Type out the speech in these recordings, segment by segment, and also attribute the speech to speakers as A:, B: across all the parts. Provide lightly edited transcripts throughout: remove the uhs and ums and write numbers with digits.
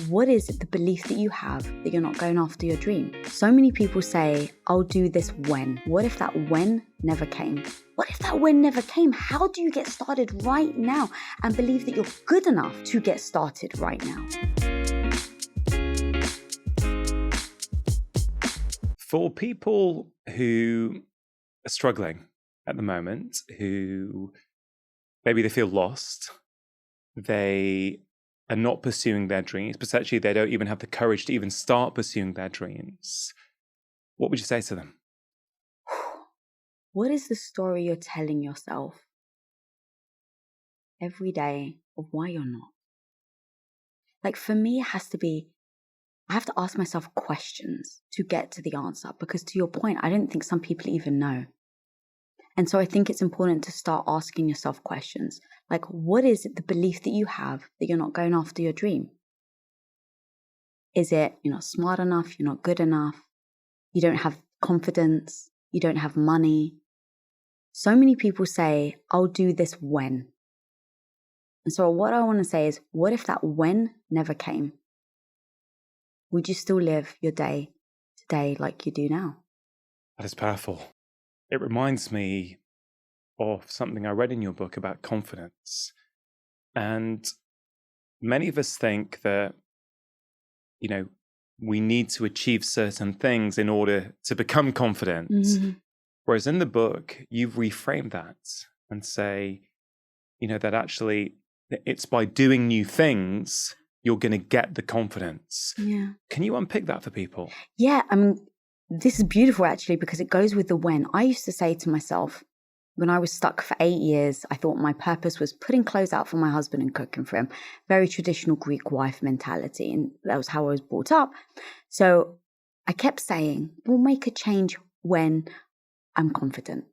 A: what is the belief that you have that you're not going after your dream? So many people say, I'll do this when. What if that when never came? What if that when never came? How do you get started right now and believe that you're good enough to get started right now?
B: For people who are struggling at the moment, who maybe they feel lost, they are not pursuing their dreams, potentially they don't even have the courage to even start pursuing their dreams, what would you say to them?
A: What is the story you're telling yourself every day of why you're not? Like for me, it has to be, I have to ask myself questions to get to the answer, because to your point, I don't think some people even know. And so I think it's important to start asking yourself questions. Like, what is the belief that you have that you're not going after your dream? Is it you're not smart enough, you're not good enough, you don't have confidence, you don't have money? So many people say, I'll do this when. And so what I want to say is, what if that when never came? Would you still live your day today like you do now?
B: That is powerful. It reminds me of something I read in your book about confidence. And many of us think that, we need to achieve certain things in order to become confident. Mm-hmm. Whereas in the book, you've reframed that and say, that actually it's by doing new things, you're going to get the confidence.
A: Yeah.
B: Can you unpick that for people?
A: Yeah, this is beautiful actually, because it goes with the when. I used to say to myself, when I was stuck for 8 years, I thought my purpose was putting clothes out for my husband and cooking for him. Very traditional Greek wife mentality. And that was how I was brought up. So I kept saying, we'll make a change when I'm confident.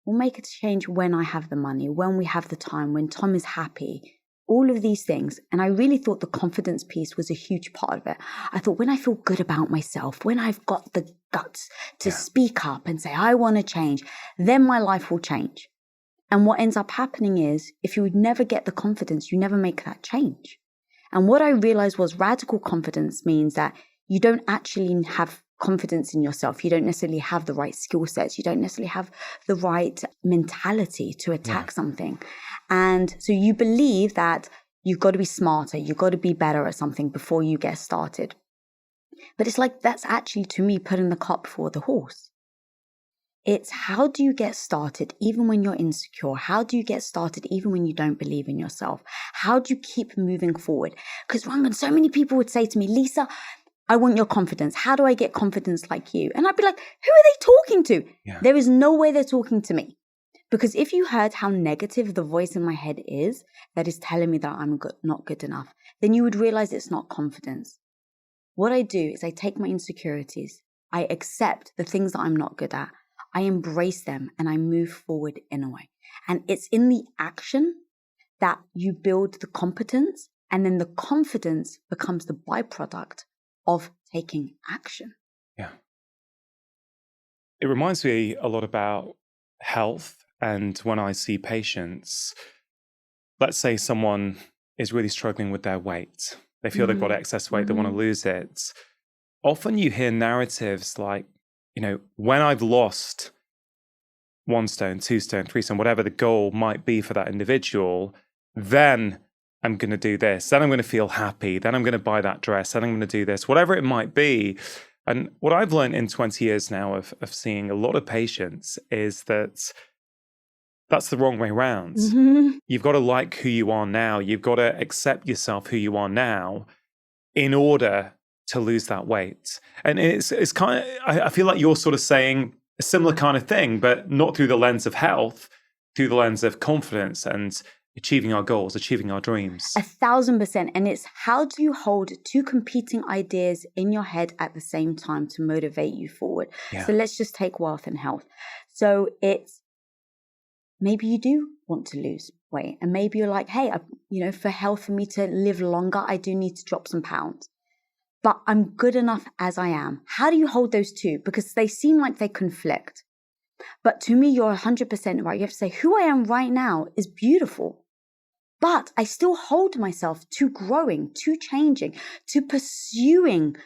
A: We'll make a change when I have the money, when we have the time, when Tom is happy. All of these things. And I really thought the confidence piece was a huge part of it. I thought when I feel good about myself, when I've got the guts to speak up and say, I want to change, then my life will change. And what ends up happening is, if you would never get the confidence, you never make that change. And what I realized was radical confidence means that you don't actually have confidence in yourself. You don't necessarily have the right skill sets. You don't necessarily have the right mentality to attack something. And so you believe that you've got to be smarter, you've got to be better at something before you get started. But it's like, that's actually, to me, putting the cart before the horse. It's how do you get started even when you're insecure? How do you get started even when you don't believe in yourself? How do you keep moving forward? Because Rangan, so many people would say to me, Lisa, I want your confidence. How do I get confidence like you? And I'd be like, who are they talking to? Yeah. There is no way they're talking to me. Because if you heard how negative the voice in my head is, that is telling me that I'm not good enough, then you would realize it's not confidence. What I do is I take my insecurities, I accept the things that I'm not good at, I embrace them, and I move forward in a way. And it's in the action that you build the competence, and then the confidence becomes the byproduct of taking action.
B: Yeah. It reminds me a lot about health. And when I see patients, let's say someone is really struggling with their weight. They feel they've got excess weight, they want to lose it. Often you hear narratives like, when I've lost 1 stone, 2 stone, 3 stone, whatever the goal might be for that individual, then I'm going to do this, then I'm going to feel happy, then I'm going to buy that dress, then I'm going to do this, whatever it might be. And what I've learned in 20 years now of seeing a lot of patients is that that's the wrong way around. Mm-hmm. You've got to like who you are now. You've got to accept yourself who you are now in order to lose that weight. And it's kind of, I feel like you're sort of saying a similar kind of thing, but not through the lens of health, through the lens of confidence and achieving our goals, achieving our dreams.
A: 1,000%. And it's how do you hold 2 competing ideas in your head at the same time to motivate you forward? Yeah. So let's just take wealth and health. So it's, maybe you do want to lose weight, and maybe you're like, hey, for health, for me to live longer, I do need to drop some pounds, but I'm good enough as I am. How do you hold those two? Because they seem like they conflict. But to me, you're 100% right. You have to say, who I am right now is beautiful. But I still hold myself to growing, to changing, to pursuing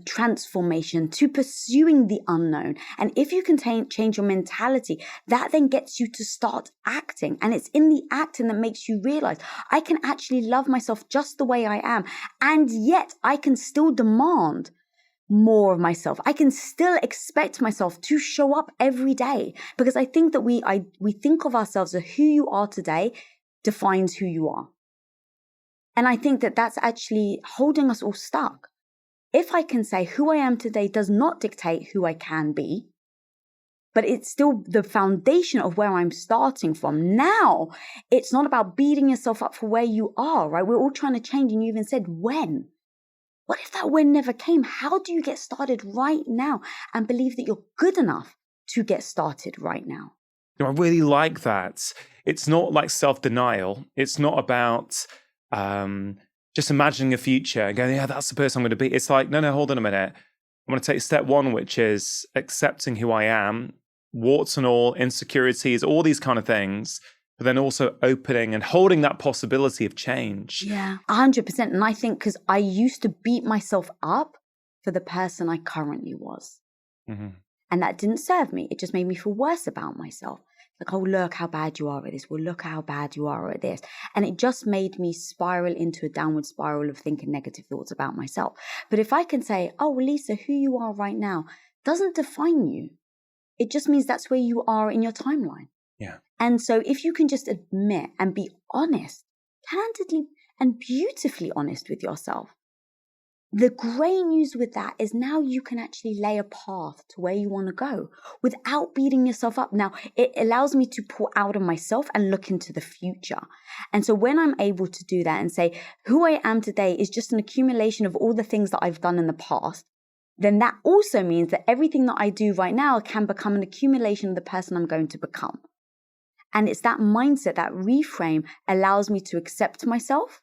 A: transformation, to pursuing the unknown. And if you can change your mentality, that then gets you to start acting. And it's in the acting that makes you realize I can actually love myself just the way I am. And yet I can still demand more of myself. I can still expect myself to show up every day, because I think that we think of ourselves as who you are today defines who you are. And I think that that's actually holding us all stuck. If I can say who I am today does not dictate who I can be, but it's still the foundation of where I'm starting from. Now, it's not about beating yourself up for where you are, right? We're all trying to change, and you even said when. What if that when never came? How do you get started right now and believe that you're good enough to get started right now?
B: I really like that. It's not like self-denial. It's not about just imagining a future and going, yeah, that's the person I'm going to be. It's like, no, hold on a minute. I'm going to take step one, which is accepting who I am, warts and all, insecurities, all these kind of things, but then also opening and holding that possibility of change.
A: Yeah, 100%. And I think because I used to beat myself up for the person I currently was. Mm-hmm. And that didn't serve me. It just made me feel worse about myself. Like, oh, look how bad you are at this. Well, look how bad you are at this. And it just made me spiral into a downward spiral of thinking negative thoughts about myself. But if I can say, oh, Lisa, who you are right now doesn't define you. It just means that's where you are in your timeline.
B: Yeah.
A: And so if you can just admit and be honest, candidly and beautifully honest with yourself, the great news with that is now you can actually lay a path to where you want to go without beating yourself up. Now, it allows me to pour out of myself and look into the future. And so when I'm able to do that and say, who I am today is just an accumulation of all the things that I've done in the past, then that also means that everything that I do right now can become an accumulation of the person I'm going to become. And it's that mindset, that reframe allows me to accept myself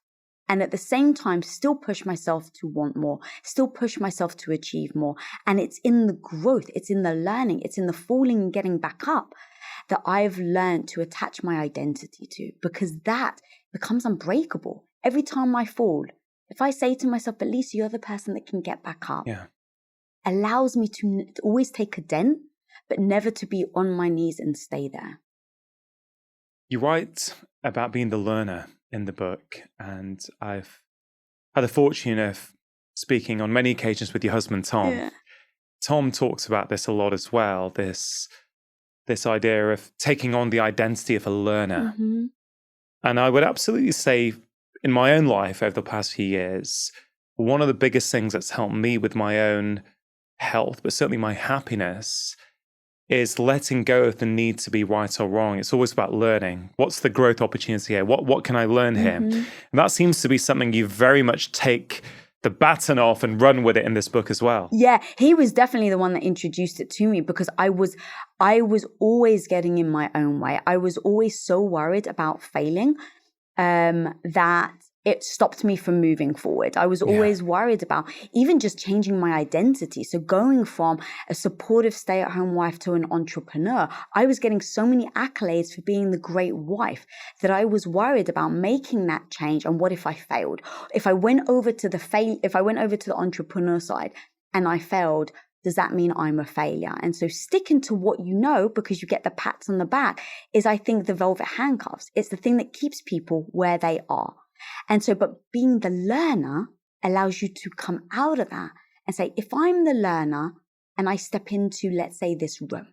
A: and at the same time still push myself to want more, still push myself to achieve more. And it's in the growth, it's in the learning, it's in the falling and getting back up that I've learned to attach my identity to, because that becomes unbreakable. Every time I fall, if I say to myself, but Lisa, you're the person that can get back up, allows me to always take a dent, but never to be on my knees and stay there.
B: You write about being the learner in the book, and I've had the fortune of speaking on many occasions with your husband, Tom. Yeah. Tom talks about this a lot as well, this idea of taking on the identity of a learner. Mm-hmm. And I would absolutely say in my own life over the past few years, one of the biggest things that's helped me with my own health, but certainly my happiness, is letting go of the need to be right or wrong. It's always about learning. What's the growth opportunity here? What can I learn here? Mm-hmm. And that seems to be something you very much take the baton off and run with it in this book as well.
A: Yeah, he was definitely the one that introduced it to me, because I was always getting in my own way. I was always so worried about failing that it stopped me from moving forward. I was always worried about even just changing my identity. So going from a supportive stay-at-home wife to an entrepreneur, I was getting so many accolades for being the great wife that I was worried about making that change. And what if I failed? If I went over to the entrepreneur side and I failed, does that mean I'm a failure? And so sticking to what you know, because you get the pats on the back, is, I think, the velvet handcuffs. It's the thing that keeps people where they are. And so, but being the learner allows you to come out of that and say, if I'm the learner and I step into, let's say, this room,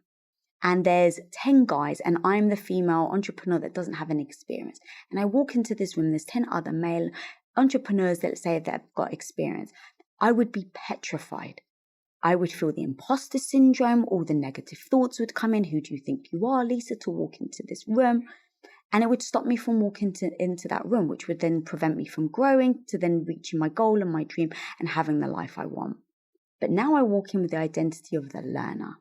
A: and there's 10 guys and I'm the female entrepreneur that doesn't have any experience, and I walk into this room, there's 10 other male entrepreneurs that say that have got experience, I would be petrified. I would feel the imposter syndrome, all the negative thoughts would come in. Who do you think you are, Lisa, to walk into this room? And it would stop me from walking into that room, which would then prevent me from growing to then reaching my goal and my dream and having the life I want. But now I walk in with the identity of the learner.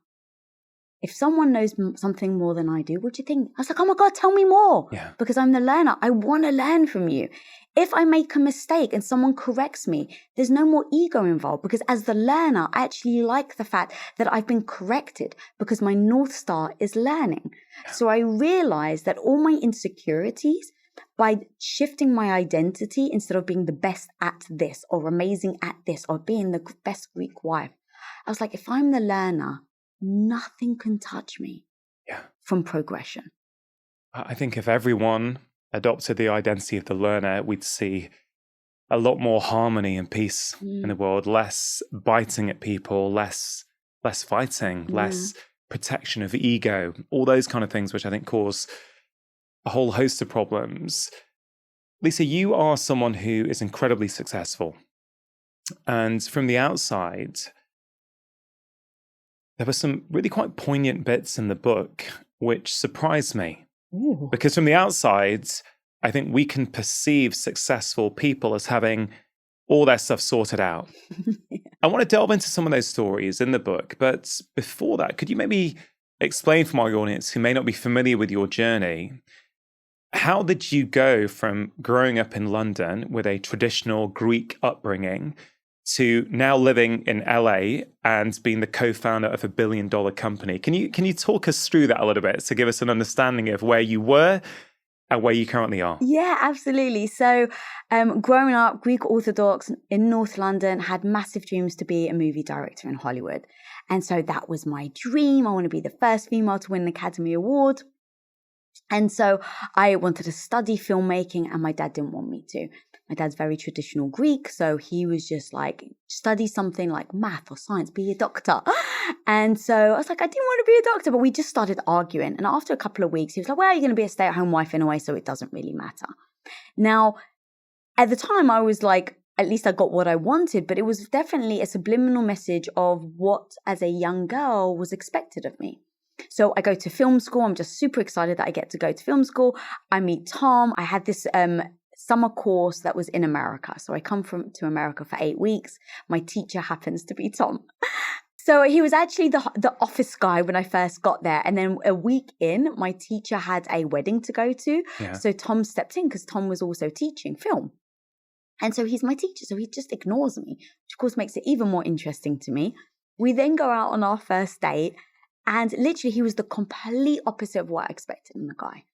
A: If someone knows something more than I do, what do you think? I was like, oh my God, tell me more. Yeah. Because I'm the learner. I want to learn from you. If I make a mistake and someone corrects me, there's no more ego involved, because as the learner, I actually like the fact that I've been corrected, because my North Star is learning. Yeah. So I realize that all my insecurities, by shifting my identity, instead of being the best at this or amazing at this or being the best Greek wife, I was like, if I'm the learner, nothing can touch me from progression.
B: I think if everyone adopted the identity of the learner, we'd see a lot more harmony and peace in the world, less biting at people, less fighting, less protection of ego, all those kind of things, which I think cause a whole host of problems. Lisa, you are someone who is incredibly successful. And from the outside, there were some really quite poignant bits in the book which surprised me.
A: Ooh.
B: Because from the outside, I think we can perceive successful people as having all their stuff sorted out. I want to delve into some of those stories in the book. But before that, could you maybe explain for my audience who may not be familiar with your journey, how did you go from growing up in London with a traditional Greek upbringing to now living in LA and being the co-founder of a $1 billion company? Can you talk us through that a little bit to give us an understanding of where you were and where you currently are?
A: Yeah, absolutely. So growing up, Greek Orthodox in North London, had massive dreams to be a movie director in Hollywood. And so that was my dream. I want to be the first female to win an Academy Award. And so I wanted to study filmmaking, and my dad didn't want me to. My dad's very traditional Greek, so he was just like, study something like math or science, be a doctor. And so I was like, I didn't want to be a doctor, but we just started arguing. And after a couple of weeks, he was like, well, you're going to be a stay-at-home wife anyway, so it doesn't really matter. Now, at the time, I was like, at least I got what I wanted, but it was definitely a subliminal message of what, as a young girl, was expected of me. So I go to film school. I'm just super excited that I get to go to film school. I meet Tom. I had this summer course that was in America. So I come to America for 8 weeks. My teacher happens to be Tom. So he was actually the office guy when I first got there. And then a week in, my teacher had a wedding to go to.
B: Yeah.
A: So Tom stepped in because Tom was also teaching film. And so he's my teacher. So he just ignores me, which of course makes it even more interesting to me. We then go out on our first date. And literally, he was the complete opposite of what I expected in the guy,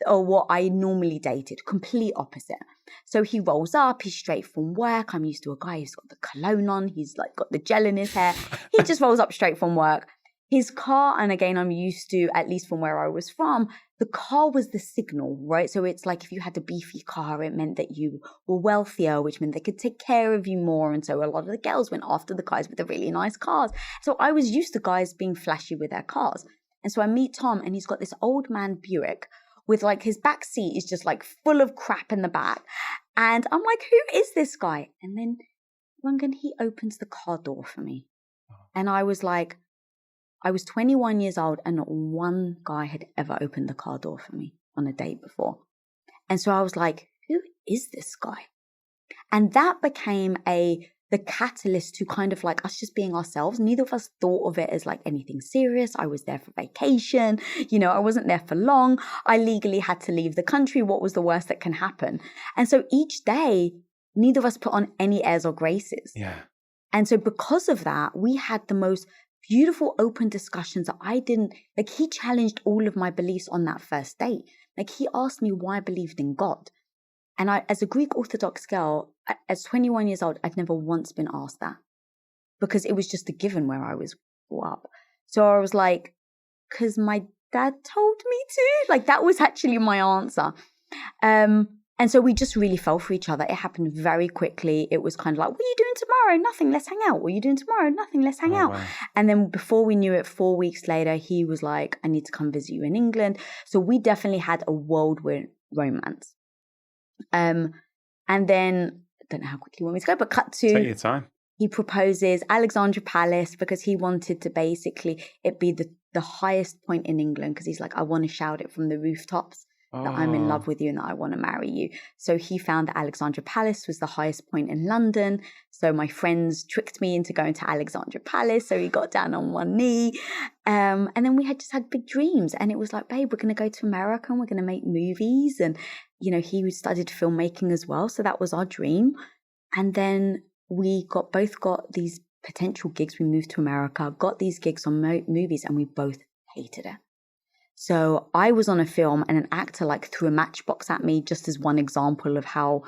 A: or what I normally dated, complete opposite. So he rolls up, he's straight from work. I'm used to a guy who's got the cologne on, he's like got the gel in his hair. He just rolls up straight from work. His car, and again, I'm used to, at least from where I was from, the car was the signal, right? So it's like if you had a beefy car, it meant that you were wealthier, which meant they could take care of you more. And so a lot of the girls went after the guys with the really nice cars. So I was used to guys being flashy with their cars. And so I meet Tom, and he's got this old man Buick with like his back seat is just like full of crap in the back. And I'm like, who is this guy? And then Rangan, he opens the car door for me. And I was like, I was 21 years old, and not one guy had ever opened the car door for me on a date before. And so I was like, who is this guy? And that became the catalyst to kind of like us just being ourselves. Neither of us thought of it as like anything serious. I was there for vacation. I wasn't there for long. I legally had to leave the country. What was the worst that can happen? And so each day, neither of us put on any airs or graces.
B: Yeah.
A: And so because of that, we had the most beautiful open discussions that I didn't, like he challenged all of my beliefs on that first date. Like he asked me why I believed in God. And I, as a Greek Orthodox girl, as 21 years old, I'd never once been asked that because it was just a given where I was brought up. So I was like, because my dad told me to, like that was actually my answer. And so we just really fell for each other. It happened very quickly. It was kind of like, what are you doing tomorrow? Nothing, let's hang out. What are you doing tomorrow? Nothing, let's hang out.
B: Wow.
A: And then before we knew it, 4 weeks later, he was like, I need to come visit you in England. So we definitely had a whirlwind romance. And then, I don't know how quickly you want me to go, but cut to...
B: Take your time.
A: He proposes Alexandra Palace because he wanted to basically, it be the highest point in England because he's like, I want to shout it from the rooftops. That I'm in love with you and that I want to marry you. So he found that Alexandra Palace was the highest point in London. So my friends tricked me into going to Alexandra Palace. So he got down on one knee. And then we had just had big dreams. And it was like, babe, we're going to go to America and we're going to make movies. And, he studied filmmaking as well. So that was our dream. And then we both got these potential gigs. We moved to America, got these gigs on movies, and we both hated it. So I was on a film and an actor like threw a matchbox at me, just as one example of how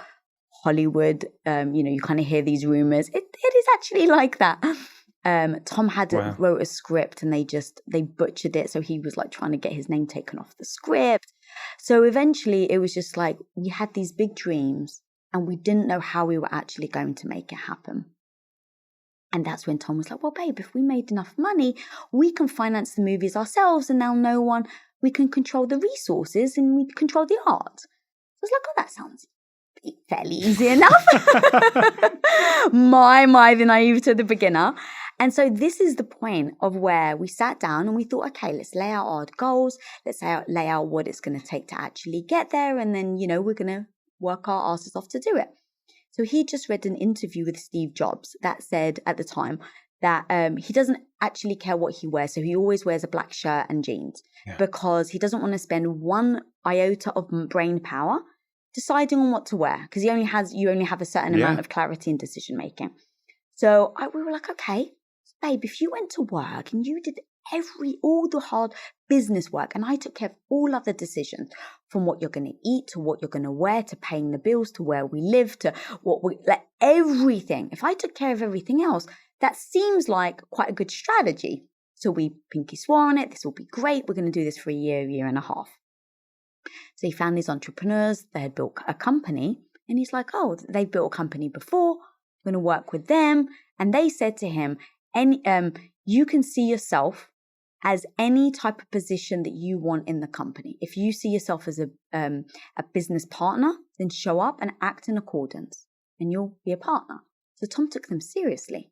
A: Hollywood, you kind of hear these rumors. It is actually like that. Tom
B: Wow.
A: wrote a script and they butchered it. So he was like trying to get his name taken off the script. So eventually it was just like we had these big dreams and we didn't know how we were actually going to make it happen. And that's when Tom was like, well, babe, if we made enough money, we can finance the movies ourselves. And now we can control the resources and we control the art. So I was like, oh, that sounds fairly easy enough. my, the naive to the beginner. And so this is the point of where we sat down and we thought, okay, let's lay out our goals. Let's lay out what it's going to take to actually get there. And then, we're going to work our asses off to do it. So he just read an interview with Steve Jobs that said at the time that he doesn't actually care what he wears. So he always wears a black shirt and jeans because he doesn't want to spend one iota of brain power deciding on what to wear because you only have a certain amount of clarity in decision making. So we were like, okay, babe, if you went to work and you did all the hard business work and I took care of all other decisions from what you're going to eat to what you're going to wear to paying the bills to where we live to everything. If I took care of everything else, that seems like quite a good strategy. So we pinky swore on it. This will be great. We're going to do this for a year and a half. So he found these entrepreneurs. They had built a company and he's like, oh, they've built a company before. I'm going to work with them. And they said to him, you can see yourself as any type of position that you want in the company. If you see yourself as a business partner, then show up and act in accordance and you'll be a partner. So Tom took them seriously,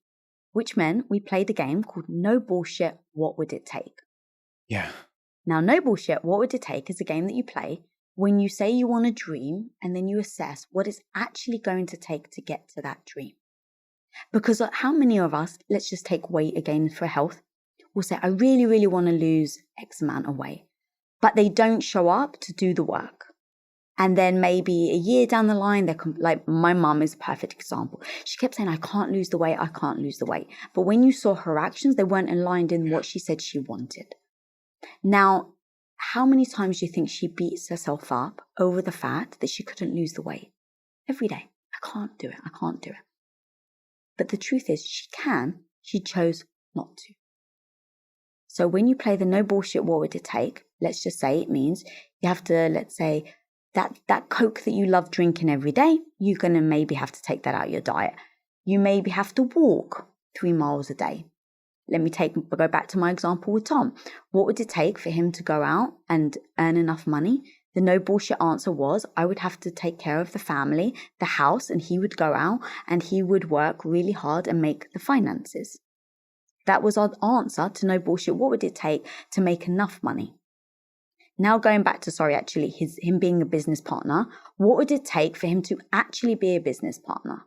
A: which meant we played a game called No Bullshit, What Would It Take?
B: Yeah.
A: Now, No Bullshit, What Would It Take is a game that you play when you say you want a dream and then you assess what it's actually going to take to get to that dream. Because how many of us, let's just take weight again for health, will say, I really, really want to lose X amount of weight, but they don't show up to do the work. And then maybe a year down the line, like my mum is a perfect example. She kept saying, I can't lose the weight. I can't lose the weight. But when you saw her actions, they weren't aligned in what she said she wanted. Now, how many times do you think she beats herself up over the fact that she couldn't lose the weight? Every day. I can't do it. I can't do it. But the truth is she can. She chose not to. So when you play the no bullshit, what would it take? Let's just say it means you have to, let's say, that Coke that you love drinking every day, you're going to maybe have to take that out of your diet. You maybe have to walk 3 miles a day. Let me go back to my example with Tom. What would it take for him to go out and earn enough money? The no bullshit answer was I would have to take care of the family, the house, and he would go out and he would work really hard and make the finances. That was our answer to no bullshit. What would it take to make enough money? Now going back to, him being a business partner, what would it take for him to actually be a business partner?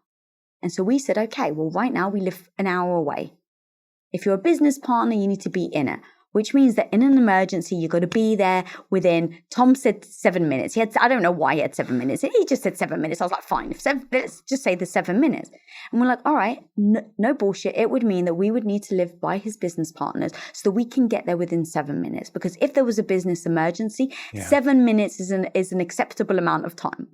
A: And so we said, okay, well, right now we live an hour away. If you're a business partner, you need to be in it, which means that in an emergency, you've got to be there within, Tom said 7 minutes. I don't know why he had 7 minutes. He just said 7 minutes. I was like, fine, let's just say the 7 minutes. And we're like, all right, no bullshit. It would mean that we would need to live by his business partners so that we can get there within 7 minutes. Because if there was a business emergency, 7 minutes is an acceptable amount of time.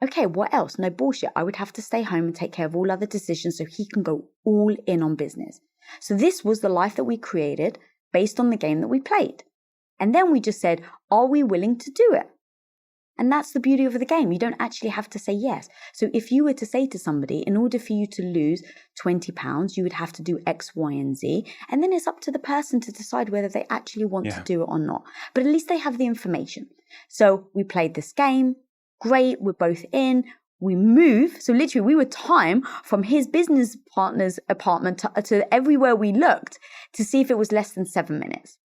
A: Okay, what else? No bullshit. I would have to stay home and take care of all other decisions so he can go all in on business. So this was the life that we created based on the game that we played. And then we just said, are we willing to do it? And that's the beauty of the game. You don't actually have to say yes. So if you were to say to somebody, in order for you to lose 20 pounds, you would have to do X, Y, and Z. And then it's up to the person to decide whether they actually want to do it or not. But at least they have the information. So we played this game. Great. We're both in. We move. So literally we were time from his business partner's apartment to everywhere we looked to see if it was less than 7 minutes.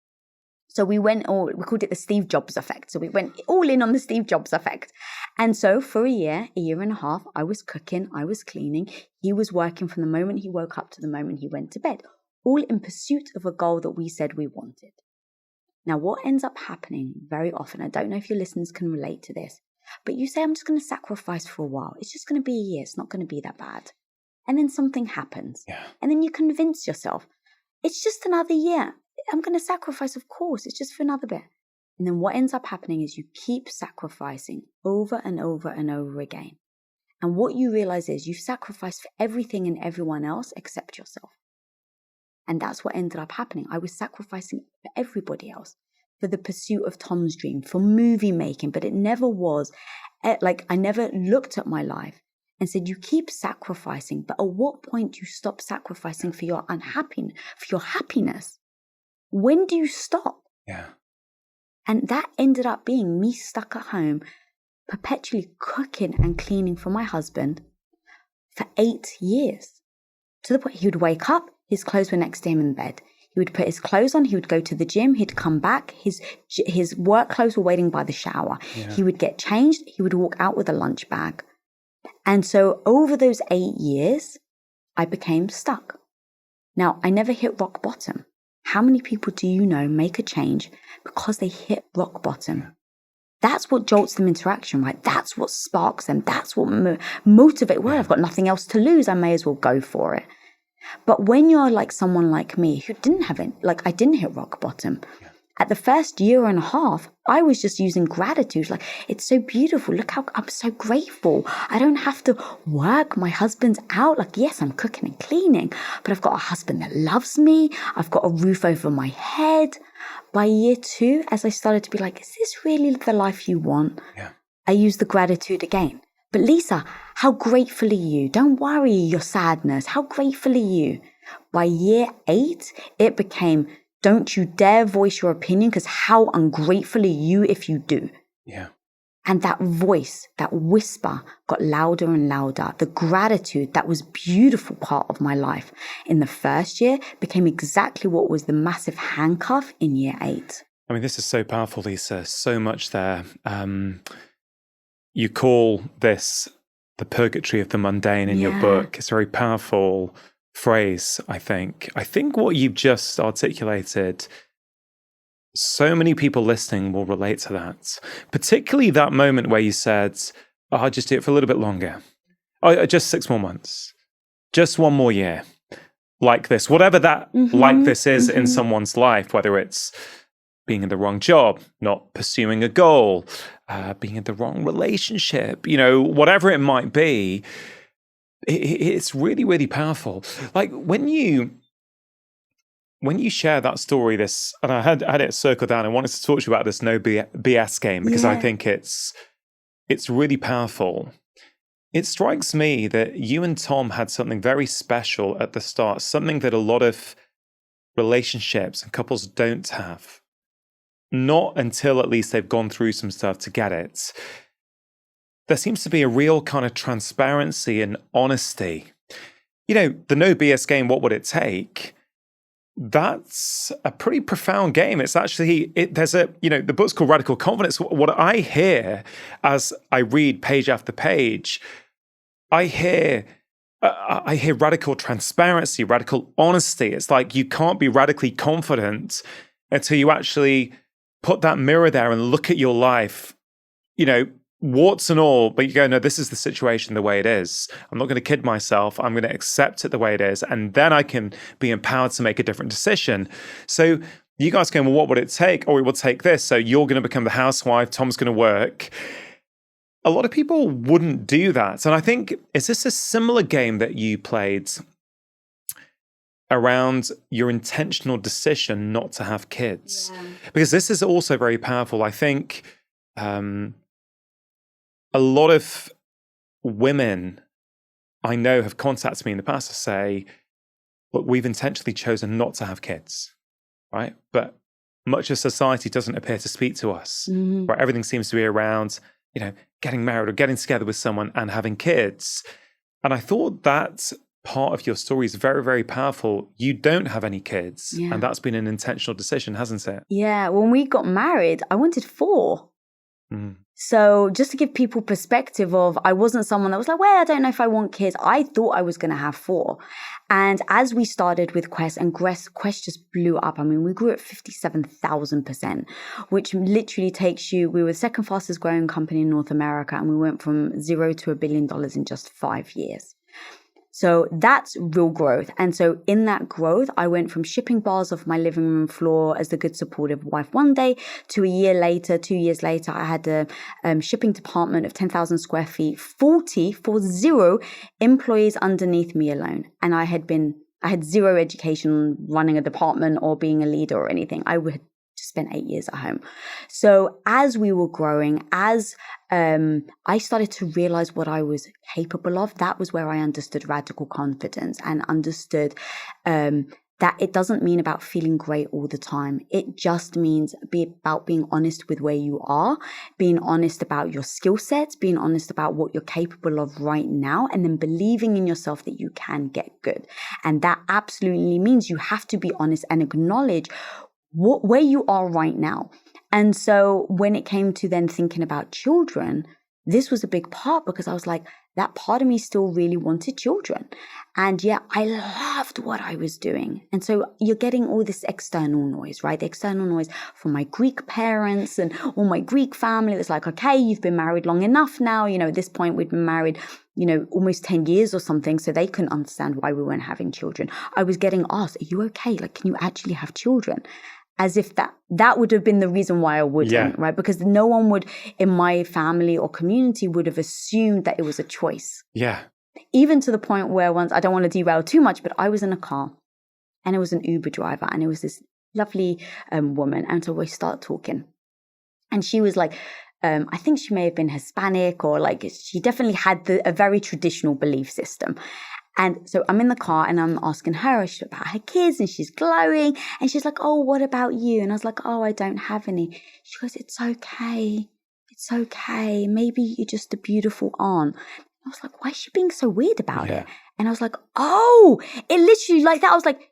A: So we called it the Steve Jobs effect. So we went all in on the Steve Jobs effect. And so for a year and a half, I was cooking, I was cleaning. He was working from the moment he woke up to the moment he went to bed, all in pursuit of a goal that we said we wanted. Now, what ends up happening very often, I don't know if your listeners can relate to this, but you say, I'm just going to sacrifice for a while. It's just going to be a year. It's not going to be that bad. And then something happens.
B: Yeah.
A: And then you convince yourself, it's just another year. I'm going to sacrifice, of course. It's just for another bit. And then what ends up happening is you keep sacrificing over and over and over again. And what you realize is you've sacrificed for everything and everyone else except yourself. And that's what ended up happening. I was sacrificing for everybody else, for the pursuit of Tom's dream, for movie making, but it never was like I never looked at my life and said, you keep sacrificing, but at what point do you stop sacrificing for your unhappiness, for your happiness? When do you stop?
B: Yeah.
A: And that ended up being me stuck at home, perpetually cooking and cleaning for my husband for 8 years. To the point he would wake up, his clothes were next to him in bed. He would put his clothes on, he would go to the gym, he'd come back, his work clothes were waiting by the shower.
B: Yeah.
A: He would get changed, he would walk out with a lunch bag. And so over those 8 years, I became stuck. Now, I never hit rock bottom. How many people do you know make a change because they hit rock bottom? That's what jolts them into action, right? That's what sparks them. That's what motivates. Well, I've got nothing else to lose. I may as well go for it. But when you're like someone like me who didn't have it, like I didn't hit rock bottom. At the first year and a half, I was just using gratitude. Like, it's so beautiful. Look how I'm so grateful. I don't have to work. My husband's out. Like, yes, I'm cooking and cleaning, but I've got a husband that loves me. I've got a roof over my head. By year 2, as I started to be like, is this really the life you want?
B: Yeah.
A: I used the gratitude again. But Lisa, how grateful are you? Don't worry your sadness. How grateful are you? By year 8, it became, don't you dare voice your opinion because how ungrateful are you if you do?
B: Yeah.
A: And that voice, that whisper got louder and louder. The gratitude, that was beautiful part of my life in the first year, became exactly what was the massive handcuff in year 8.
B: I mean, this is so powerful, Lisa. So much there. You call this the purgatory of the mundane in your book. It's a very powerful phrase, I think. I think what you've just articulated, so many people listening will relate to that. Particularly that moment where you said, oh, I'll just do it for a little bit longer. Oh, just 6 more months. Just 1 more year. Like this. Whatever that like this is in someone's life, whether it's being in the wrong job, not pursuing a goal, being in the wrong relationship, whatever it might be, it's really, really powerful. Like when you share that story, and I had it circled down, I wanted to talk to you about this no BS game because I think it's really powerful. It strikes me that you and Tom had something very special at the start, something that a lot of relationships and couples don't have. Not until at least they've gone through some stuff to get it. There seems to be a real kind of transparency and honesty. The no BS game, what would it take? That's a pretty profound game. It's actually, there's the book's called Radical Confidence. What I hear as I read page after page, I hear radical transparency, radical honesty. It's like you can't be radically confident until you actually put that mirror there and look at your life, warts and all, but you go, no, this is the situation the way it is. I'm not going to kid myself. I'm going to accept it the way it is. And then I can be empowered to make a different decision. So you guys go, well, what would it take? Or it will take this. So you're going to become the housewife. Tom's going to work. A lot of people wouldn't do that. And I think, is this a similar game that you played around your intentional decision not to have kids? Yeah. Because this is also very powerful. I think a lot of women I know have contacted me in the past to say, look, we've intentionally chosen not to have kids, right? But much of society doesn't appear to speak to us, right? Everything seems to be around, getting married or getting together with someone and having kids. And I thought that part of your story is very, very powerful. You don't have any kids, and that's been an intentional decision, hasn't it?
A: Yeah, when we got married, I wanted 4. So just to give people perspective of, I wasn't someone that was like, well, I don't know if I want kids. I thought I was going to have 4. And as we started with Quest, and Quest just blew up. I mean, we grew at 57,000%, which literally takes you, we were the second fastest growing company in North America, and we went from 0 to $1 billion in just 5 years. So that's real growth. And so in that growth, I went from shipping bars off my living room floor as the good supportive wife one day to 2 years later, I had a shipping department of 10,000 square feet, 40 employees underneath me alone. And I had zero education running a department or being a leader or anything. I would spent 8 years at home. So as we were growing, as I started to realize what I was capable of, that was where I understood radical confidence and understood that it doesn't mean about feeling great all the time. It just means about being honest with where you are, being honest about your skill sets, being honest about what you're capable of right now, and then believing in yourself that you can get good. And that absolutely means you have to be honest and acknowledge where you are right now. And so when it came to then thinking about children, this was a big part because I was like, that part of me still really wanted children. And yeah, I loved what I was doing. And so you're getting all this external noise, right? The external noise from my Greek parents and all my Greek family. It's like, okay, you've been married long enough now. At this point we'd been married, almost 10 years or something. So they couldn't understand why we weren't having children. I was getting asked, are you okay? Like, can you actually have children? As if that would have been the reason why I wouldn't, right? Because no one would in my family or community would have assumed that it was a choice.
B: Yeah.
A: Even to the point where once, I don't want to derail too much, but I was in a car and it was an Uber driver and it was this lovely woman. And so we start talking and she was like, I think she may have been Hispanic or like she definitely had a very traditional belief system. And so I'm in the car and I'm asking her about her kids and she's glowing and she's like, oh, what about you? And I was like, oh, I don't have any. She goes, it's okay. It's okay. Maybe you're just a beautiful aunt. I was like, why is she being so weird about it? And I was like, oh, it literally like that. I was like,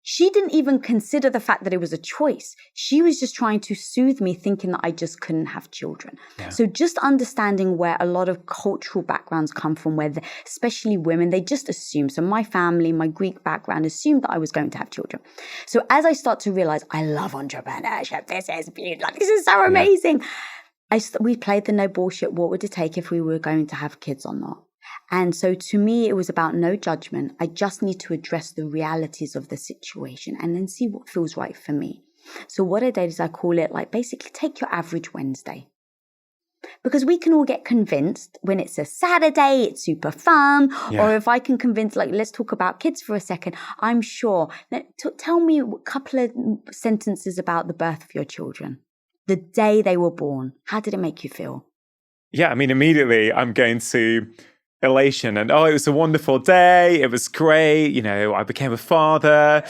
A: she didn't even consider the fact that it was a choice. She was just trying to soothe me, thinking that I just couldn't have children. Yeah. So just understanding where a lot of cultural backgrounds come from, where especially women, they just assume. So my family, my Greek background assumed that I was going to have children. So as I start to realize, I love entrepreneurship. This is beautiful. This is so amazing. We played the no bullshit. What would it take if we were going to have kids or not? And so to me, it was about no judgment. I just need to address the realities of the situation and then see what feels right for me. So what I did is I call it like basically take your average Wednesday. Because we can all get convinced when it's a Saturday, it's super fun. Yeah. Or if I can convince, like, let's talk about kids for a second. I'm sure. Tell me a couple of sentences about the birth of your children. The day they were born. How did it make you feel?
B: Yeah, I mean, immediately I'm going to elation and, oh, it was a wonderful day. It was great. I became a father.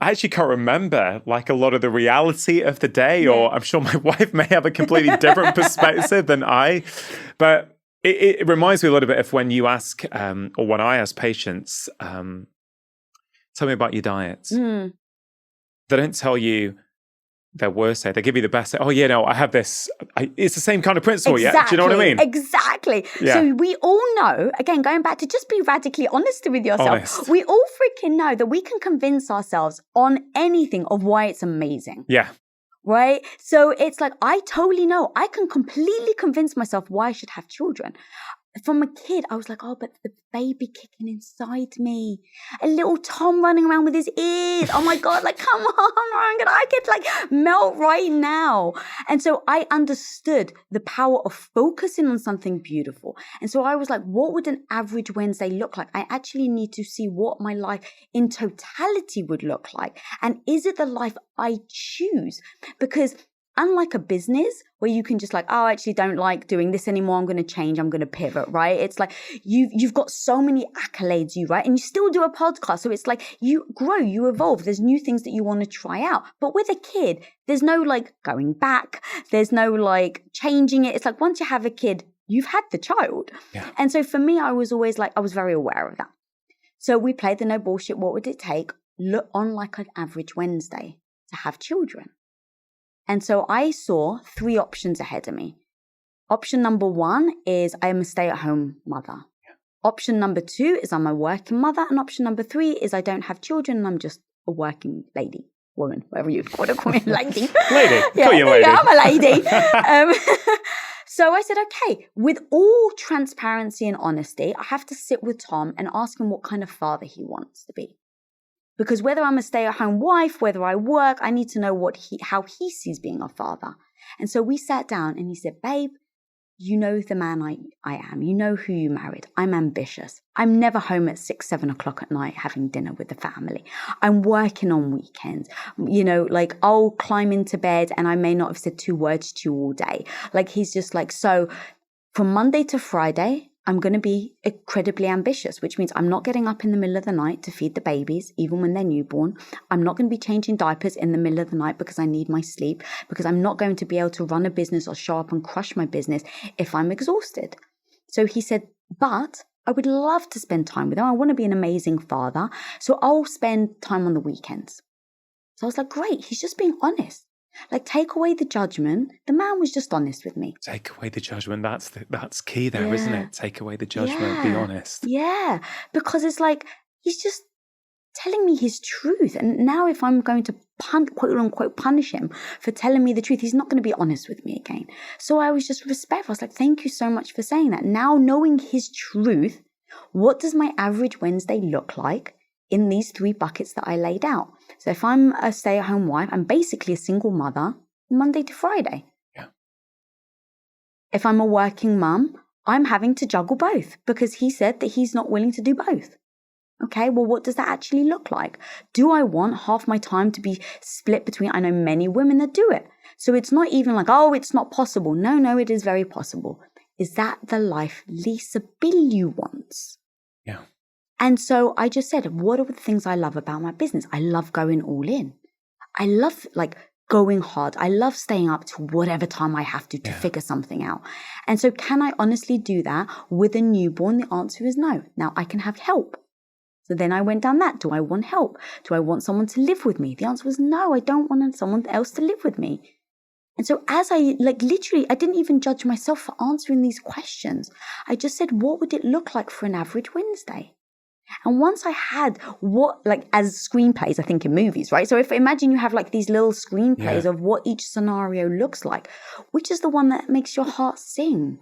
B: I actually can't remember like a lot of the reality of the day, or I'm sure my wife may have a completely different perspective than I. But it reminds me a little bit of when you ask, or when I ask patients, tell me about your diet. They don't tell you their worst day. They give you the best day. Oh, yeah, no, I have this. It's the same kind of principle, yeah? Do you know what I mean?
A: Exactly. Yeah. So we all know, again, going back to just be radically honest with yourself. Honest. We all freaking know that we can convince ourselves on anything of why it's amazing.
B: Yeah.
A: Right? So it's like, I totally know. I can completely convince myself why I should have children. From a kid, I was like, oh, but the baby kicking inside me. A little Tom running around with his ears. Oh my God, like, come on, I could like melt right now. And so I understood the power of focusing on something beautiful. And so I was like, what would an average Wednesday look like? I actually need to see what my life in totality would look like. And is it the life I choose? Because unlike a business where you can just like, oh, I actually don't like doing this anymore. I'm going to change. I'm going to pivot, right? It's like you've got so many accolades, right? And you still do a podcast. So it's like you grow, you evolve. There's new things that you want to try out. But with a kid, there's no like going back. There's no like changing it. It's like once you have a kid, you've had the child. Yeah. And so for me, I was always like, I was very aware of that. So we played the no bullshit. What would it take? Look on like an average Wednesday to have children. And so I saw 3 options ahead of me. Option number 1 is I am a stay-at-home mother. Yeah. Option number 2 is I'm a working mother. And option number 3 is I don't have children and I'm just a working lady, woman, whatever you want to call me, lady.
B: Lady, call you lady.
A: Yeah, I'm a lady. So I said, okay, with all transparency and honesty, I have to sit with Tom and ask him what kind of father he wants to be. Because whether I'm a stay-at-home wife, whether I work, I need to know how he sees being a father. And so we sat down and he said, babe, you know the man I am. You know who you married. I'm ambitious. I'm never home at 6, 7 o'clock at night having dinner with the family. I'm working on weekends. You know, like I'll climb into bed and I may not have said 2 words to you all day. Like he's just like, so from Monday to Friday, I'm going to be incredibly ambitious, which means I'm not getting up in the middle of the night to feed the babies, even when they're newborn. I'm not going to be changing diapers in the middle of the night because I need my sleep, because I'm not going to be able to run a business or show up and crush my business if I'm exhausted. So he said, but I would love to spend time with him. I want to be an amazing father. So I'll spend time on the weekends. So I was like, great. He's just being honest. Like, take away the judgment. The man was just honest with me.
B: Take away the judgment. That's key there, isn't it? Take away the judgment. Be honest.
A: Yeah, because it's like, he's just telling me his truth. And now if I'm going to quote unquote punish him for telling me the truth, he's not going to be honest with me again. So I was just respectful. I was like, thank you so much for saying that. Now knowing his truth, what does my average Wednesday look like in these 3 buckets that I laid out? So if I'm a stay-at-home wife, I'm basically a single mother Monday to Friday.
B: Yeah.
A: If I'm a working mum, I'm having to juggle both because he said that he's not willing to do both. Okay, well, what does that actually look like? Do I want half my time to be split between, I know many women that do it. So it's not even like, oh, it's not possible. No, it is very possible. Is that the life Lisa Bilyeu wants?
B: Yeah.
A: And so I just said, what are the things I love about my business? I love going all in. I love going hard. I love staying up to whatever time I have to figure something out. And so can I honestly do that with a newborn? The answer is no. Now I can have help. So then I went down that. Do I want help? Do I want someone to live with me? The answer was no, I don't want someone else to live with me. And so as I literally, I didn't even judge myself for answering these questions. I just said, what would it look like for an average Wednesday? And once I had as screenplays, I think in movies, right? So if imagine you have these little screenplays of what each scenario looks like, which is the one that makes your heart sing?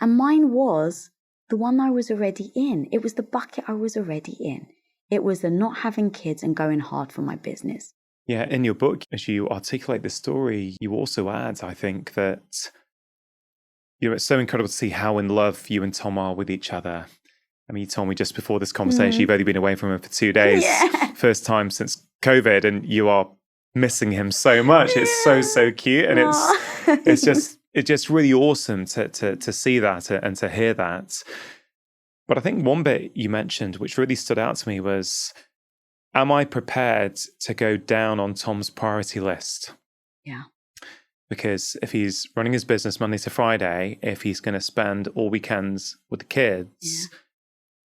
A: And mine was the one I was already in. It was the bucket I was already in. It was the not having kids and going hard for my business.
B: Yeah, in your book, as you articulate the story, you also add, I think, that it's so incredible to see how in love you and Tom are with each other. I mean, you told me just before this conversation, you've only been away from him for 2 days, first time since COVID, and you are missing him so much. Yeah. It's so cute, and it's just really awesome to see that and to hear that. But I think one bit you mentioned, which really stood out to me, was, am I prepared to go down on Tom's priority list?
A: Yeah.
B: Because if he's running his business Monday to Friday, if he's going to spend all weekends with the kids,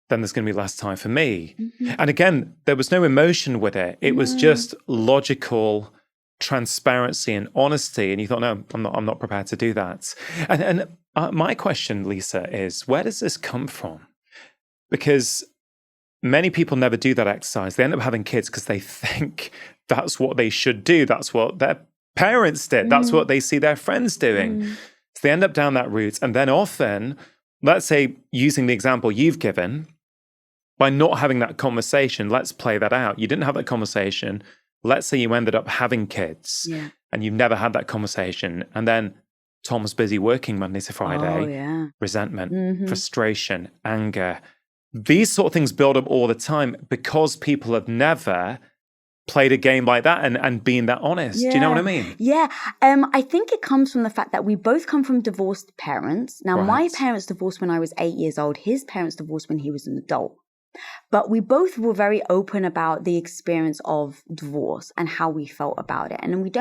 B: then there's going to be less time for me. Mm-hmm. And again, there was no emotion with it. It was just logical transparency and honesty. And you thought, no, I'm not prepared to do that. And my question, Lisa, is where does this come from? Because many people never do that exercise. They end up having kids because they think that's what they should do. That's what their parents did. That's what they see their friends doing. So they end up down that route. And then often, let's say, using the example you've given, by not having that conversation, let's play that out. You didn't have that conversation. Let's say you ended up having kids and you've never had that conversation. And then Tom's busy working Monday to Friday. Resentment, frustration, anger. These sort of things build up all the time because people have never played a game like that and been that honest. Do you know what I mean?
A: Yeah. I think it comes from the fact that we both come from divorced parents. Now, my parents divorced when I was 8 years old. His parents divorced when he was an adult. But we both were very open about the experience of divorce and how we felt about it. And we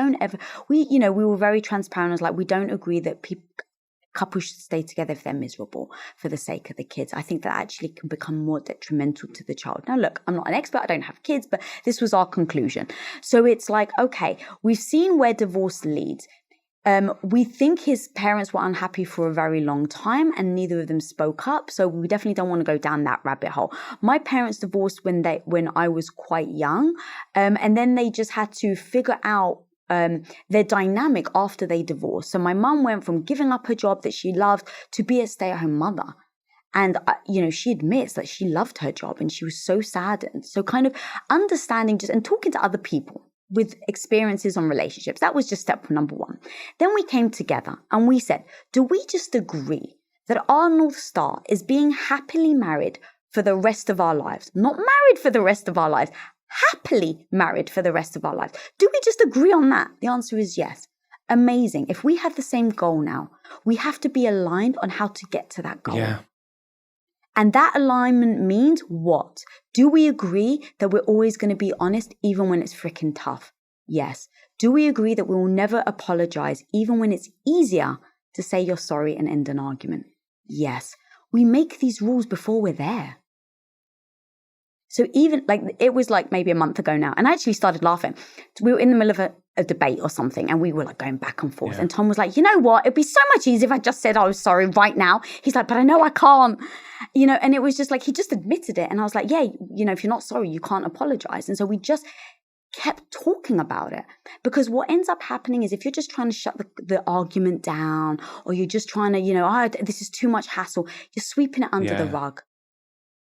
A: were very transparent. As we don't agree that couples should stay together if they're miserable for the sake of the kids. I think that actually can become more detrimental to the child. Now, look, I'm not an expert. I don't have kids, but this was our conclusion. So it's okay, we've seen where divorce leads. We think his parents were unhappy for a very long time and neither of them spoke up. So we definitely don't want to go down that rabbit hole. My parents divorced when I was quite young. And then they just had to figure out their dynamic after they divorced. So my mum went from giving up her job that she loved to be a stay-at-home mother. And, she admits that she loved her job and she was so saddened. So kind of understanding just and talking to other people with experiences on relationships. That was just step number one. Then we came together and we said, do we just agree that our North Star is being happily married for the rest of our lives? Not married for the rest of our lives, happily married for the rest of our lives. Do we just agree on that? The answer is yes. Amazing. If we have the same goal now, we have to be aligned on how to get to that goal.
B: Yeah.
A: And that alignment means what? Do we agree that we're always going to be honest even when it's freaking tough? Yes. Do we agree that we will never apologize even when it's easier to say you're sorry and end an argument? Yes. We make these rules before we're there. So even it was maybe a month ago now, and I actually started laughing. We were in the middle of a debate or something, and we were going back and forth. Yeah. And Tom was like, you know what? It'd be so much easier if I just said I was sorry right now. He's like, but I know I can't, and it was just he just admitted it. And I was like, yeah, if you're not sorry, you can't apologize. And so we just kept talking about it, because what ends up happening is if you're just trying to shut the argument down, or you're just trying to, this is too much hassle, you're sweeping it under the rug.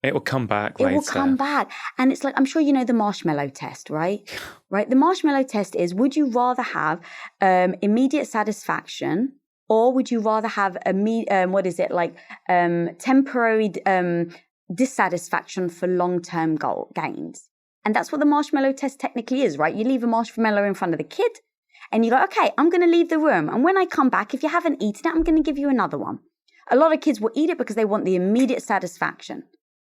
B: It will come back later.
A: It will come back. And it's I'm sure you know the marshmallow test, right? Right. The marshmallow test is, would you rather have immediate satisfaction, or would you rather have temporary dissatisfaction for long-term gains? And that's what the marshmallow test technically is, right? You leave a marshmallow in front of the kid and you go, okay, I'm going to leave the room. And when I come back, if you haven't eaten it, I'm going to give you another one. A lot of kids will eat it because they want the immediate satisfaction,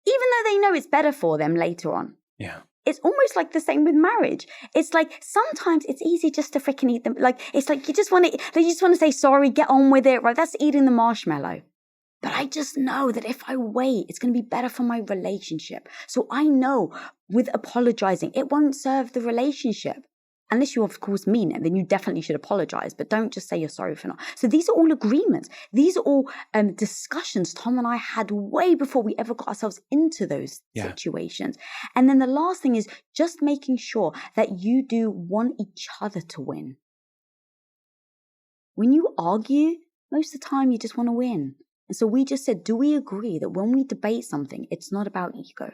A: even though they know it's better for them later on.
B: Yeah.
A: It's almost like the same with marriage. It's sometimes it's easy just to freaking eat them. It's you just want to say sorry, get on with it, right? That's eating the marshmallow. But I just know that if I wait, it's going to be better for my relationship. So I know with apologizing, it won't serve the relationship. Unless you, of course, mean it, then you definitely should apologize. But don't just say you're sorry for not. So these are all agreements. These are all discussions Tom and I had way before we ever got ourselves into those situations. And then the last thing is just making sure that you do want each other to win. When you argue, most of the time you just want to win. And so we just said, do we agree that when we debate something, it's not about ego?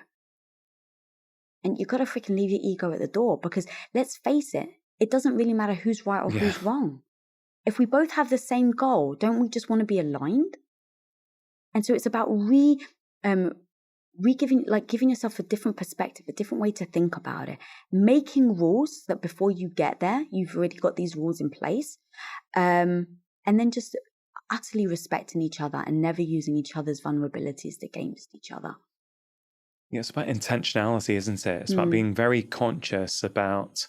A: And you've got to freaking leave your ego at the door, because let's face it, it doesn't really matter who's right or who's wrong. If we both have the same goal, don't we just want to be aligned? And so it's about giving yourself a different perspective, a different way to think about it, making rules that before you get there, you've already got these rules in place, and then just utterly respecting each other and never using each other's vulnerabilities against each other.
B: Yeah, it's about intentionality, isn't it? It's about being very conscious about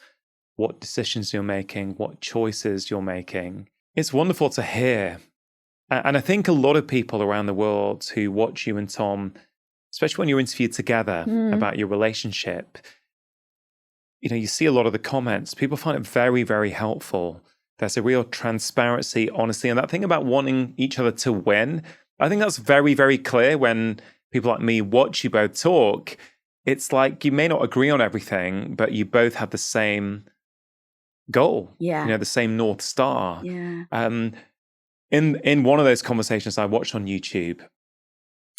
B: what decisions you're making, what choices you're making. It's wonderful to hear. And I think a lot of people around the world who watch you and Tom, especially when you're interviewed together about your relationship, you see a lot of the comments. People find it very, very helpful. There's a real transparency, honesty, and that thing about wanting each other to win. I think that's very, very clear when people like me watch you both talk. It's you may not agree on everything, but you both have the same goal.
A: Yeah.
B: The same North Star.
A: Yeah.
B: In one of those conversations I watched on YouTube,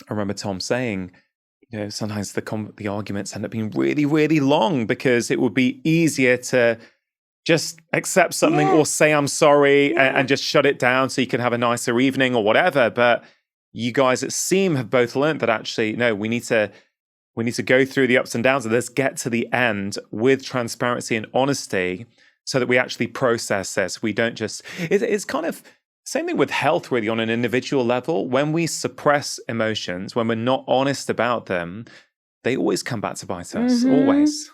B: I remember Tom saying, sometimes the arguments end up being really, really long because it would be easier to just accept something or say I'm sorry and just shut it down so you can have a nicer evening or whatever. But you guys at Seam have both learned that actually, no, we need to go through the ups and downs and let's get to the end with transparency and honesty so that we actually process this. We don't just, it's kind of same thing with health really on an individual level. When we suppress emotions, when we're not honest about them, they always come back to bite us, always.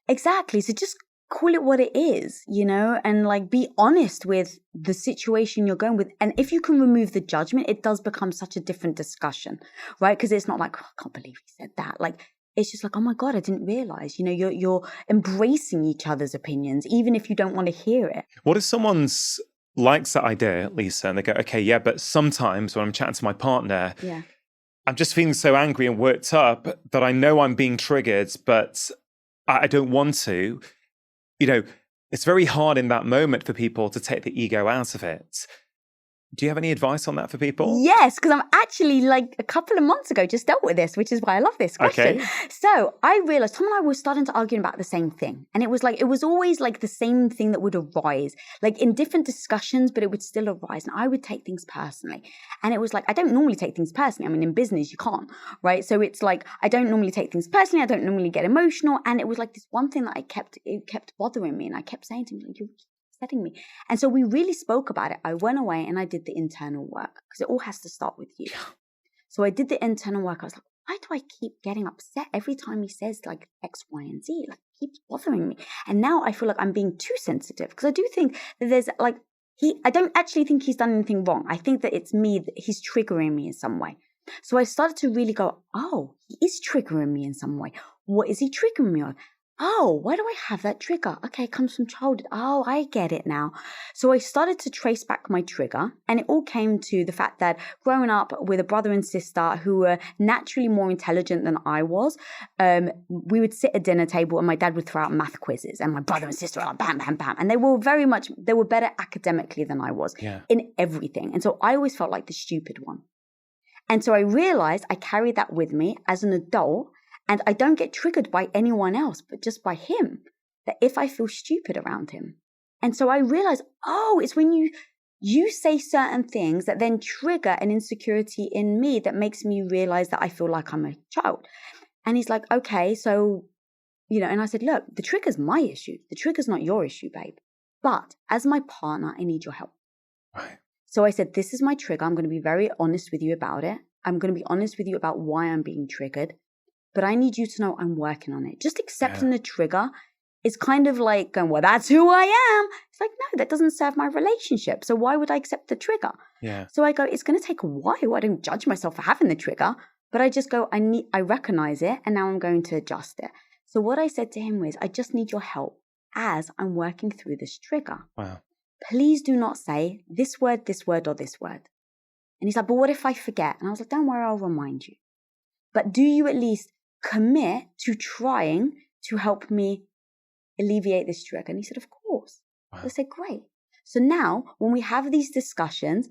A: Exactly. So just call it what it is, and be honest with the situation you're going with. And if you can remove the judgment, it does become such a different discussion, right? Because it's not I can't believe he said that. It's just oh my God, I didn't realize, you're embracing each other's opinions, even if you don't want to hear it.
B: What if someone's likes that idea, Lisa, and they go, okay, yeah, but sometimes when I'm chatting to my partner, I'm just feeling so angry and worked up that I know I'm being triggered, but I don't want to. it's very hard in that moment for people to take the ego out of it. Do you have any advice on that for people?
A: Yes, because I'm actually like a couple of months ago just dealt with this, which is why I love this question.
B: Okay.
A: So I realized Tom and I were starting to argue about the same thing. And it was always like the same thing that would arise, like in different discussions, but it would still arise. And I would take things personally. And it was like, I don't normally take things personally. I mean, in business, you can't, right? So it's like, I don't normally take things personally. I don't normally get emotional. And it was like this one thing that it kept bothering me. And I kept saying to him, like, you're upsetting me. And so we really spoke about it. I went away and I did the internal work because it all has to start with you. So I did the internal work. I was like, why do I keep getting upset every time he says like X, Y, and Z? Like, it keeps bothering me. And now I feel like I'm being too sensitive because I do think that there's like, I don't actually think he's done anything wrong. I think that it's me, that he's triggering me in some way. So I started to really go, oh, he is triggering me in some way. What is he triggering me on? Oh, why do I have that trigger? Okay, it comes from childhood. Oh, I get it now. So I started to trace back my trigger, and it all came to the fact that growing up with a brother and sister who were naturally more intelligent than I was, we would sit at dinner table and my dad would throw out math quizzes and my brother and sister were like bam, bam, bam. And they were better academically than I was in everything. And so I always felt like the stupid one. And so I realized I carried that with me as an adult. And I don't get triggered by anyone else, but just by him, that if I feel stupid around him. And so I realized, oh, it's when you say certain things that then trigger an insecurity in me that makes me realize that I feel like I'm a child. And he's like, okay, so, and I said, look, the trigger's my issue. The trigger's not your issue, babe. But as my partner, I need your help.
B: Right.
A: So I said, this is my trigger. I'm going to be very honest with you about it. I'm going to be honest with you about why I'm being triggered. But I need you to know I'm working on it. Just accepting the trigger is kind of like going, well, that's who I am. It's like, no, that doesn't serve my relationship. So why would I accept the trigger?
B: Yeah.
A: So I go, it's going to take a while. I don't judge myself for having the trigger, but I just go, I recognize it, and now I'm going to adjust it. So what I said to him was, I just need your help as I'm working through this trigger.
B: Wow.
A: Please do not say this word, or this word. And he's like, but what if I forget? And I was like, don't worry, I'll remind you. But do you at least commit to trying to help me alleviate this trigger? And he said, of course. Wow. I said, great. So now when we have these discussions,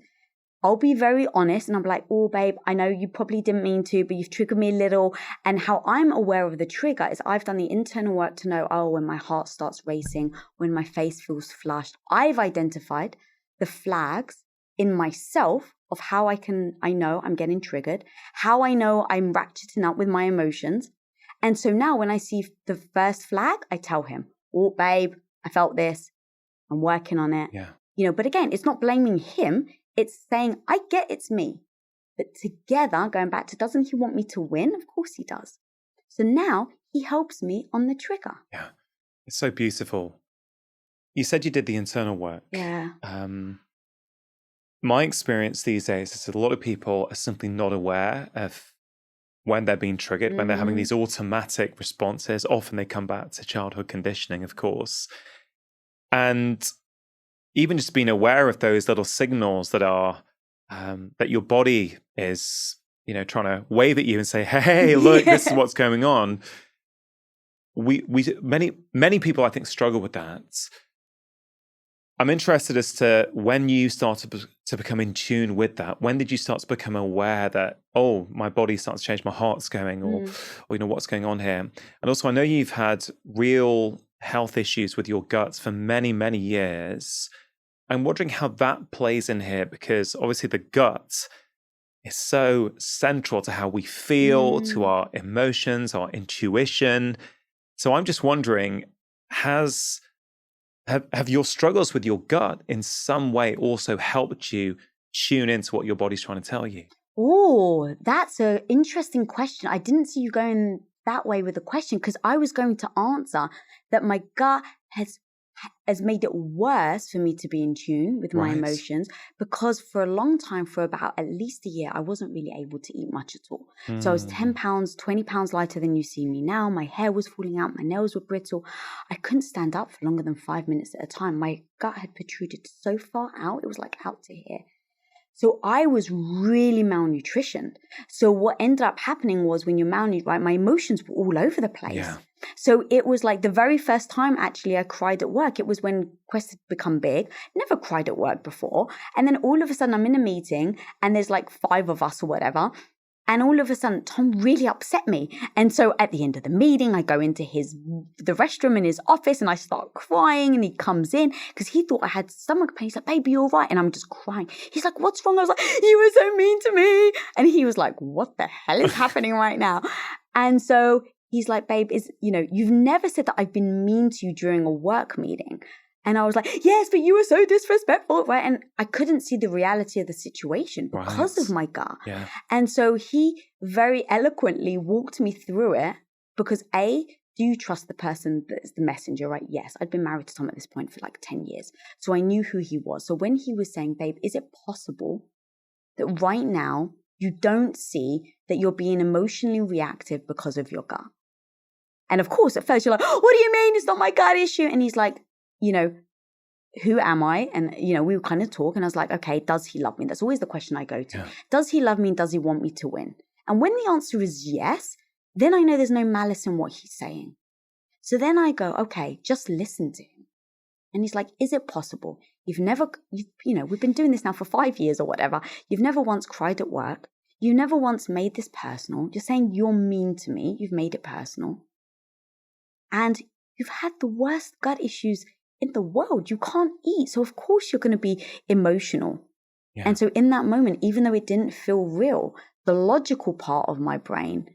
A: I'll be very honest and I'm like, oh, babe, I know you probably didn't mean to, but you've triggered me a little. And how I'm aware of the trigger is I've done the internal work to know, oh, when my heart starts racing, when my face feels flushed, I've identified the flags in myself of how I know I'm getting triggered, how I know I'm ratcheting up with my emotions. And so now when I see the first flag, I tell him, oh, babe, I felt this. I'm working on it.
B: Yeah.
A: But again, it's not blaming him. It's saying, I get it's me. But together, going back to, doesn't he want me to win? Of course he does. So now he helps me on the trigger.
B: Yeah. It's so beautiful. You said you did the internal work.
A: Yeah.
B: My experience these days is that a lot of people are simply not aware of when they're being triggered, when they're having these automatic responses. Often they come back to childhood conditioning, of course. And even just being aware of those little signals that are, that your body is, trying to wave at you and say, hey, look, this is what's going on. Many people, I think, struggle with that. I'm interested as to when you started to become in tune with that. When did you start to become aware that, oh, my body starts to change, my heart's going, or what's going on here? And also, I know you've had real health issues with your guts for many, many years. I'm wondering how that plays in here, because obviously the gut is so central to how we feel, to our emotions, our intuition. So I'm just wondering, have your struggles with your gut in some way also helped you tune into what your body's trying to tell you?
A: Oh, that's an interesting question. I didn't see you going that way with the question, because I was going to answer that my gut has made it worse for me to be in tune with my emotions, because for a long time, for about at least a year, I wasn't really able to eat much at all. So I was 10 pounds, 20 pounds lighter than you see me now. My hair was falling out. My nails were brittle. I couldn't stand up for longer than 5 minutes at a time. My gut had protruded so far out. It was like out to here. So I was really malnutritioned. So what ended up happening was when you're malnutritioned, right, my emotions were all over the place.
B: Yeah.
A: So it was like the very first time actually I cried at work. It was when Quest had become big. Never cried at work before. And then all of a sudden I'm in a meeting and there's like 5 of us or whatever. And all of a sudden, Tom really upset me. And so at the end of the meeting, I go into the restroom in his office and I start crying, and he comes in because he thought I had stomach pain. He's like, baby, you're right. And I'm just crying. He's like, what's wrong? I was like, you were so mean to me. And he was like, what the hell is happening right now? And so he's like, babe, you've never said that I've been mean to you during a work meeting. And I was like, yes, but you were so disrespectful, right? And I couldn't see the reality of the situation because of my gut.
B: Yeah.
A: And so he very eloquently walked me through it because do you trust the person that's the messenger, right? Yes, I'd been married to Tom at this point for like 10 years. So I knew who he was. So when he was saying, babe, is it possible that right now you don't see that you're being emotionally reactive because of your gut? And of course, at first you're like, oh, what do you mean? It's not my gut issue. And he's like, who am I? And, we would kind of talk and I was like, okay, does he love me? That's always the question I go to. Yeah. Does he love me? Does he want me to win? And when the answer is yes, then I know there's no malice in what he's saying. So then I go, okay, just listen to him. And he's like, is it possible? We've been doing this now for 5 years or whatever. You've never once cried at work. You never once made this personal. You're saying you're mean to me. You've made it personal. And you've had the worst gut issues in the world. You can't eat. So of course you're going to be emotional. Yeah. And so in that moment, even though it didn't feel real, the logical part of my brain,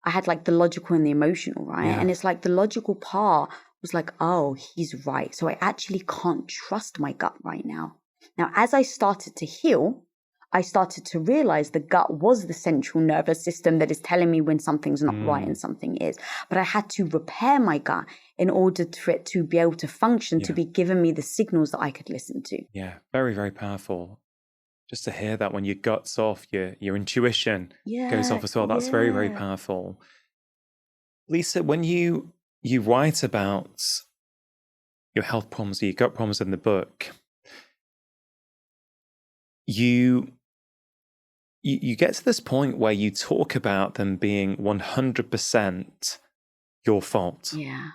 A: I had like the logical and the emotional, right? Yeah. And it's like the logical part was like, oh, he's right. So I actually can't trust my gut right now. Now, as I started to heal, I started to realize the gut was the central nervous system that is telling me when something's not right and something is. But I had to repair my gut in order for it to be able to function, to be giving me the signals that I could listen to.
B: Yeah, very, very powerful. Just to hear that when your gut's off, your intuition goes off as well. That's very, very powerful. Lisa, when you write about your health problems, your gut problems in the book, you get to this point where you talk about them being 100% your fault.
A: Yeah.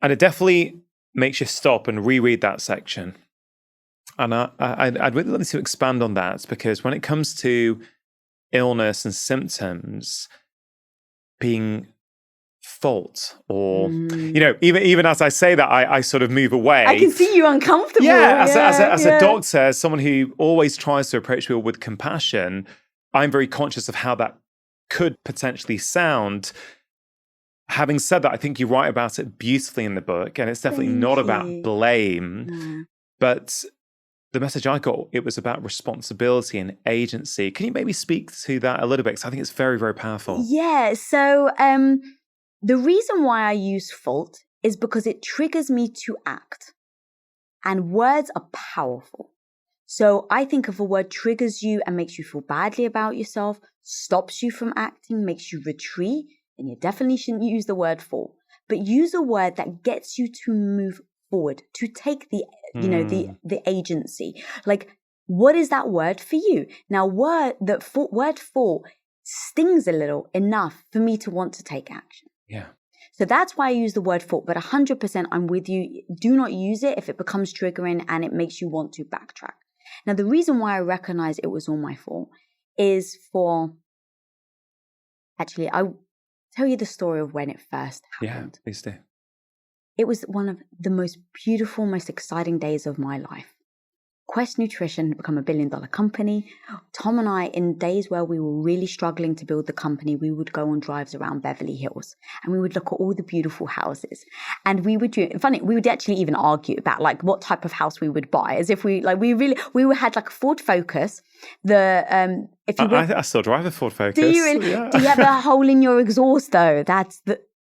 B: And it definitely makes you stop and reread that section. And I'd really like to expand on that, because when it comes to illness and symptoms being fault, or even as I say that, I sort of move away.
A: I can see you uncomfortable.
B: Yeah, as a doctor, as someone who always tries to approach people with compassion, I'm very conscious of how that could potentially sound. Having said that, I think you write about it beautifully in the book, and it's definitely not about blame, but the message I got, it was about responsibility and agency. Can you maybe speak to that a little bit? Because I think it's very, very powerful.
A: Yeah, so the reason why I use fault is because it triggers me to act. And words are powerful. So I think if a word triggers you and makes you feel badly about yourself, stops you from acting, makes you retreat, then you definitely shouldn't use the word fault. But use a word that gets you to move forward, to take the agency. Like, what is that word for you? Now, word fault stings a little enough for me to want to take action.
B: Yeah.
A: So that's why I use the word fault, but 100% I'm with you. Do not use it if it becomes triggering and it makes you want to backtrack. Now, the reason why I recognize it was all my fault is I'll tell you the story of when it first happened.
B: Yeah, please do.
A: It was one of the most beautiful, most exciting days of my life. Quest Nutrition had become $1 billion company. Tom and I, in days where we were really struggling to build the company, we would go on drives around Beverly Hills and we would look at all the beautiful houses. And we would actually even argue about like what type of house we would buy, as if we had like a Ford Focus.
B: I still drive a Ford Focus.
A: Do you really? Yeah. Do you have a hole in your exhaust though?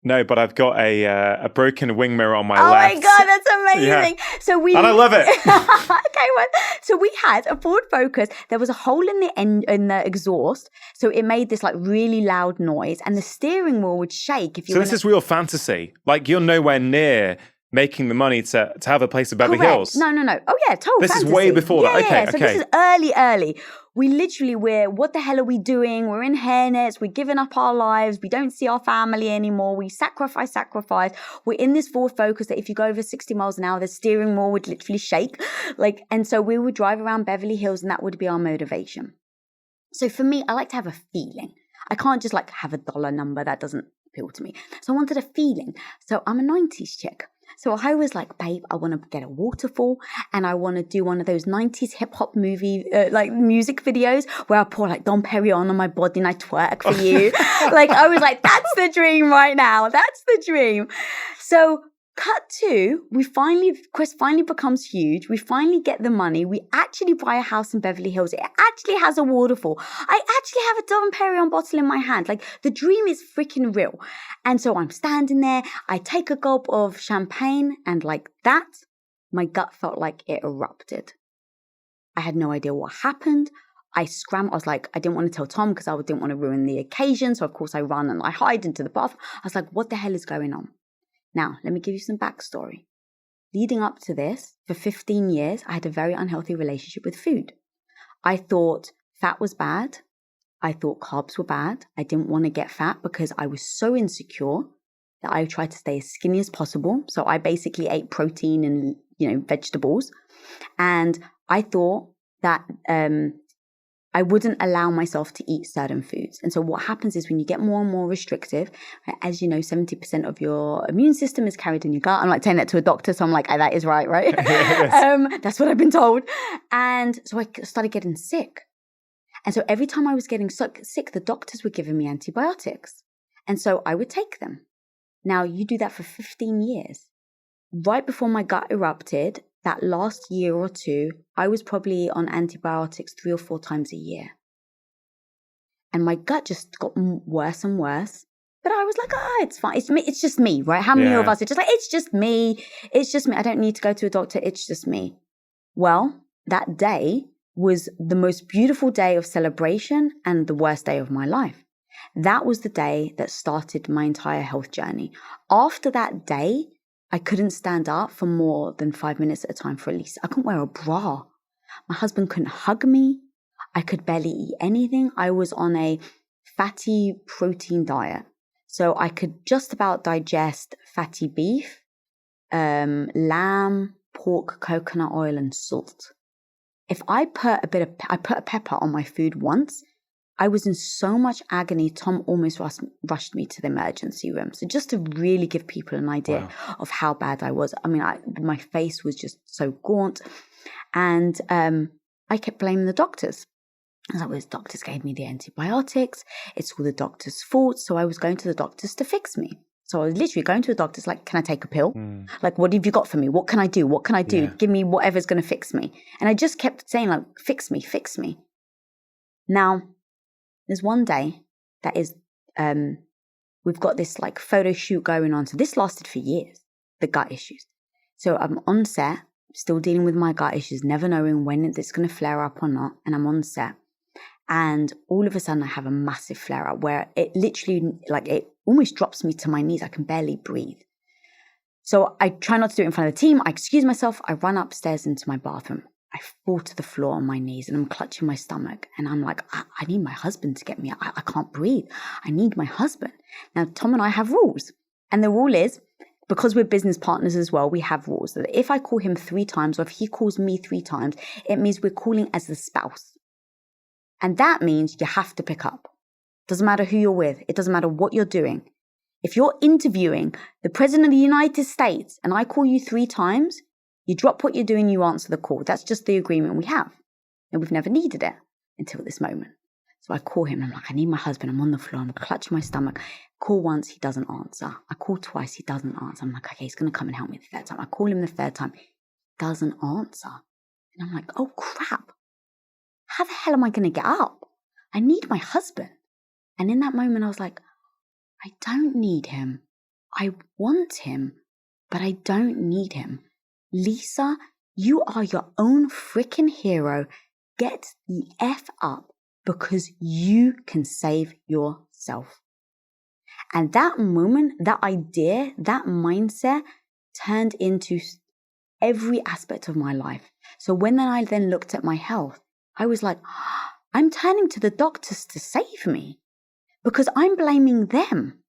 B: No, but I've got a broken wing mirror on my left.
A: Oh my God, that's amazing. Yeah.
B: And I love it.
A: Okay, well, so we had a Ford Focus. There was a hole in the exhaust, so it made this like really loud noise, and the steering wheel would shake if you.
B: So this is real fantasy. Like, you're nowhere near making the money to have a place in Beverly
A: Correct.
B: Hills.
A: No. Oh yeah, total
B: This
A: fantasy.
B: is way before that. Okay,
A: So this is early. We're what the hell are we doing? We're in hairnets. We're giving up our lives. We don't see our family anymore. We sacrifice. We're in this forward focus that if you go over 60 miles an hour, the steering wheel would literally shake. And so we would drive around Beverly Hills and that would be our motivation. So for me, I like to have a feeling. I can't just have a dollar number. That doesn't appeal to me. So I wanted a feeling. So I'm a 90s chick. So I was like, babe, I want to get a waterfall and I want to do one of those 90s hip hop movie, music videos where I pour Dom Perignon on my body and I twerk for you. I was like, that's the dream right now. That's the dream. So cut to, Chris finally becomes huge. We finally get the money. We actually buy a house in Beverly Hills. It actually has a waterfall. I actually have a Dom Perignon bottle in my hand. The dream is freaking real. And so I'm standing there. I take a gulp of champagne and that, my gut felt like it erupted. I had no idea what happened. I scrambled. I was like, I didn't want to tell Tom because I didn't want to ruin the occasion. So of course I run and I hide into the bathroom. I was like, what the hell is going on? Now, let me give you some backstory. Leading up to this, for 15 years, I had a very unhealthy relationship with food. I thought fat was bad. I thought carbs were bad. I didn't want to get fat because I was so insecure that I tried to stay as skinny as possible. So I basically ate protein and, vegetables. And I thought that I wouldn't allow myself to eat certain foods. And so what happens is when you get more and more restrictive, as you know, 70% of your immune system is carried in your gut. I'm saying that to a doctor. So I'm like, oh, that is right? That's what I've been told. And so I started getting sick. And so every time I was getting sick, the doctors were giving me antibiotics. And so I would take them. Now you do that for 15 years. Right before my gut erupted, that last year or two, I was probably on antibiotics 3 or 4 times a year. And my gut just got worse and worse. But I was like, it's fine. It's just me, right? How many of us are just it's just me. It's just me. I don't need to go to a doctor. It's just me. Well, that day was the most beautiful day of celebration and the worst day of my life. That was the day that started my entire health journey. After that day, I couldn't stand up for more than 5 minutes at a time for at least. I couldn't wear a bra. My husband couldn't hug me. I could barely eat anything. I was on a fatty protein diet. So I could just about digest fatty beef, lamb, pork, coconut oil, and salt. If I put a pepper on my food once, I was in so much agony, Tom almost rushed me to the emergency room. So just to really give people an idea of how bad I was. I mean, my face was just so gaunt. And I kept blaming the doctors. I was like, well, the doctors gave me the antibiotics. It's all the doctor's fault. So I was going to the doctors to fix me. So I was literally going to the doctors like, can I take a pill? What have you got for me? What can I do? What can I do? Yeah. Give me whatever's going to fix me. And I just kept saying fix me. Now, there's one day that is, we've got this photo shoot going on. So this lasted for years, the gut issues. So I'm on set, still dealing with my gut issues, never knowing when it's going to flare up or not. And I'm on set. And all of a sudden I have a massive flare up where it literally, it almost drops me to my knees. I can barely breathe. So I try not to do it in front of the team. I excuse myself. I run upstairs into my bathroom. I fall to the floor on my knees and I'm clutching my stomach. And I'm like, I need my husband to get me. I can't breathe. I need my husband. Now, Tom and I have rules. And the rule is, because we're business partners as well, we have rules that if I call him 3 times or if he calls me 3 times, it means we're calling as the spouse. And that means you have to pick up. Doesn't matter who you're with. It doesn't matter what you're doing. If you're interviewing the President of the United States and I call you 3 times, you drop what you're doing, you answer the call. That's just the agreement we have. And we've never needed it until this moment. So I call him. I'm like, I need my husband. I'm on the floor. I'm clutching my stomach. Call once, he doesn't answer. I call twice, he doesn't answer. I'm like, okay, he's going to come and help me the 3rd time. I call him the 3rd time. He doesn't answer. And I'm like, oh, crap. How the hell am I going to get up? I need my husband. And in that moment, I was like, I don't need him. I want him, but I don't need him. Lisa, you are your own freaking hero. Get the F up because you can save yourself. And that moment, that idea, that mindset turned into every aspect of my life. So when I then looked at my health, I was like, I'm turning to the doctors to save me because I'm blaming them.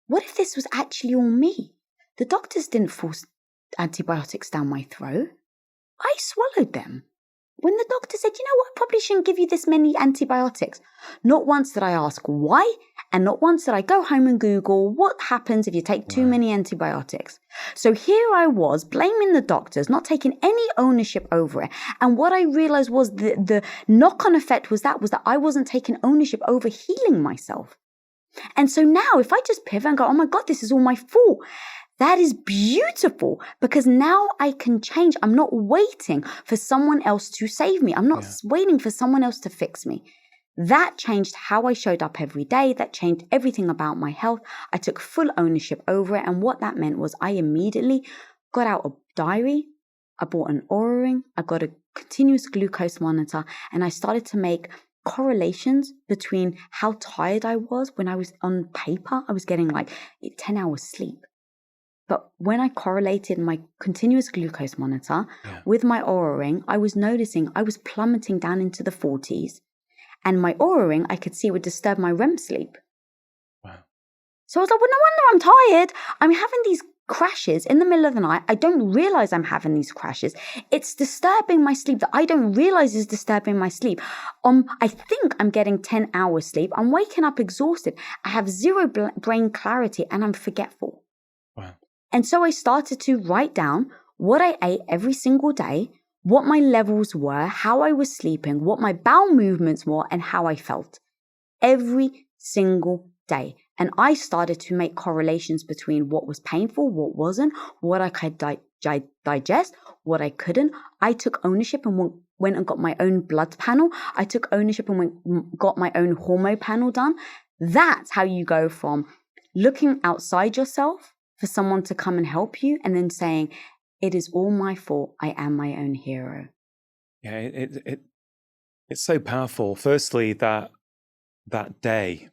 A: What if this was actually all me? The doctors didn't force antibiotics down my throat. I swallowed them. When the doctor said, you know what, I probably shouldn't give you this many antibiotics. Not once did I ask why, and not once did I go home and Google what happens if you take too many antibiotics. So here I was blaming the doctors, not taking any ownership over it. And what I realized was the knock-on effect was that I wasn't taking ownership over healing myself. And so now if I just pivot and go, oh my God, this is all my fault. That is beautiful because now I can change. I'm not waiting for someone else to save me. I'm not waiting for someone else to fix me. That changed how I showed up every day. That changed everything about my health. I took full ownership over it. And what that meant was I immediately got out a diary. I bought an Oura ring. I got a continuous glucose monitor. And I started to make correlations between how tired I was. When I was on paper, I was getting like 10 hours sleep. But when I correlated my continuous glucose monitor with my Oura ring, I was noticing I was plummeting down into the 40s. And my Oura ring, I could see would disturb my REM sleep.
B: Wow.
A: So I was like, well, no wonder I'm tired. I'm having these crashes in the middle of the night. I don't realize I'm having these crashes. It's disturbing my sleep that I don't realize is disturbing my sleep. I think I'm getting 10 hours sleep. I'm waking up exhausted. I have zero brain clarity and I'm forgetful.
B: Wow.
A: And so I started to write down what I ate every single day, what my levels were, how I was sleeping, what my bowel movements were, and how I felt every single day. And I started to make correlations between what was painful, what wasn't, what I could digest, what I couldn't. I took ownership and went and got my own blood panel. I took ownership and got my own hormone panel done. That's how you go from looking outside yourself for someone to come and help you and then saying, it is all my fault. I am my own hero.
B: Yeah, it's so powerful. Firstly, that day,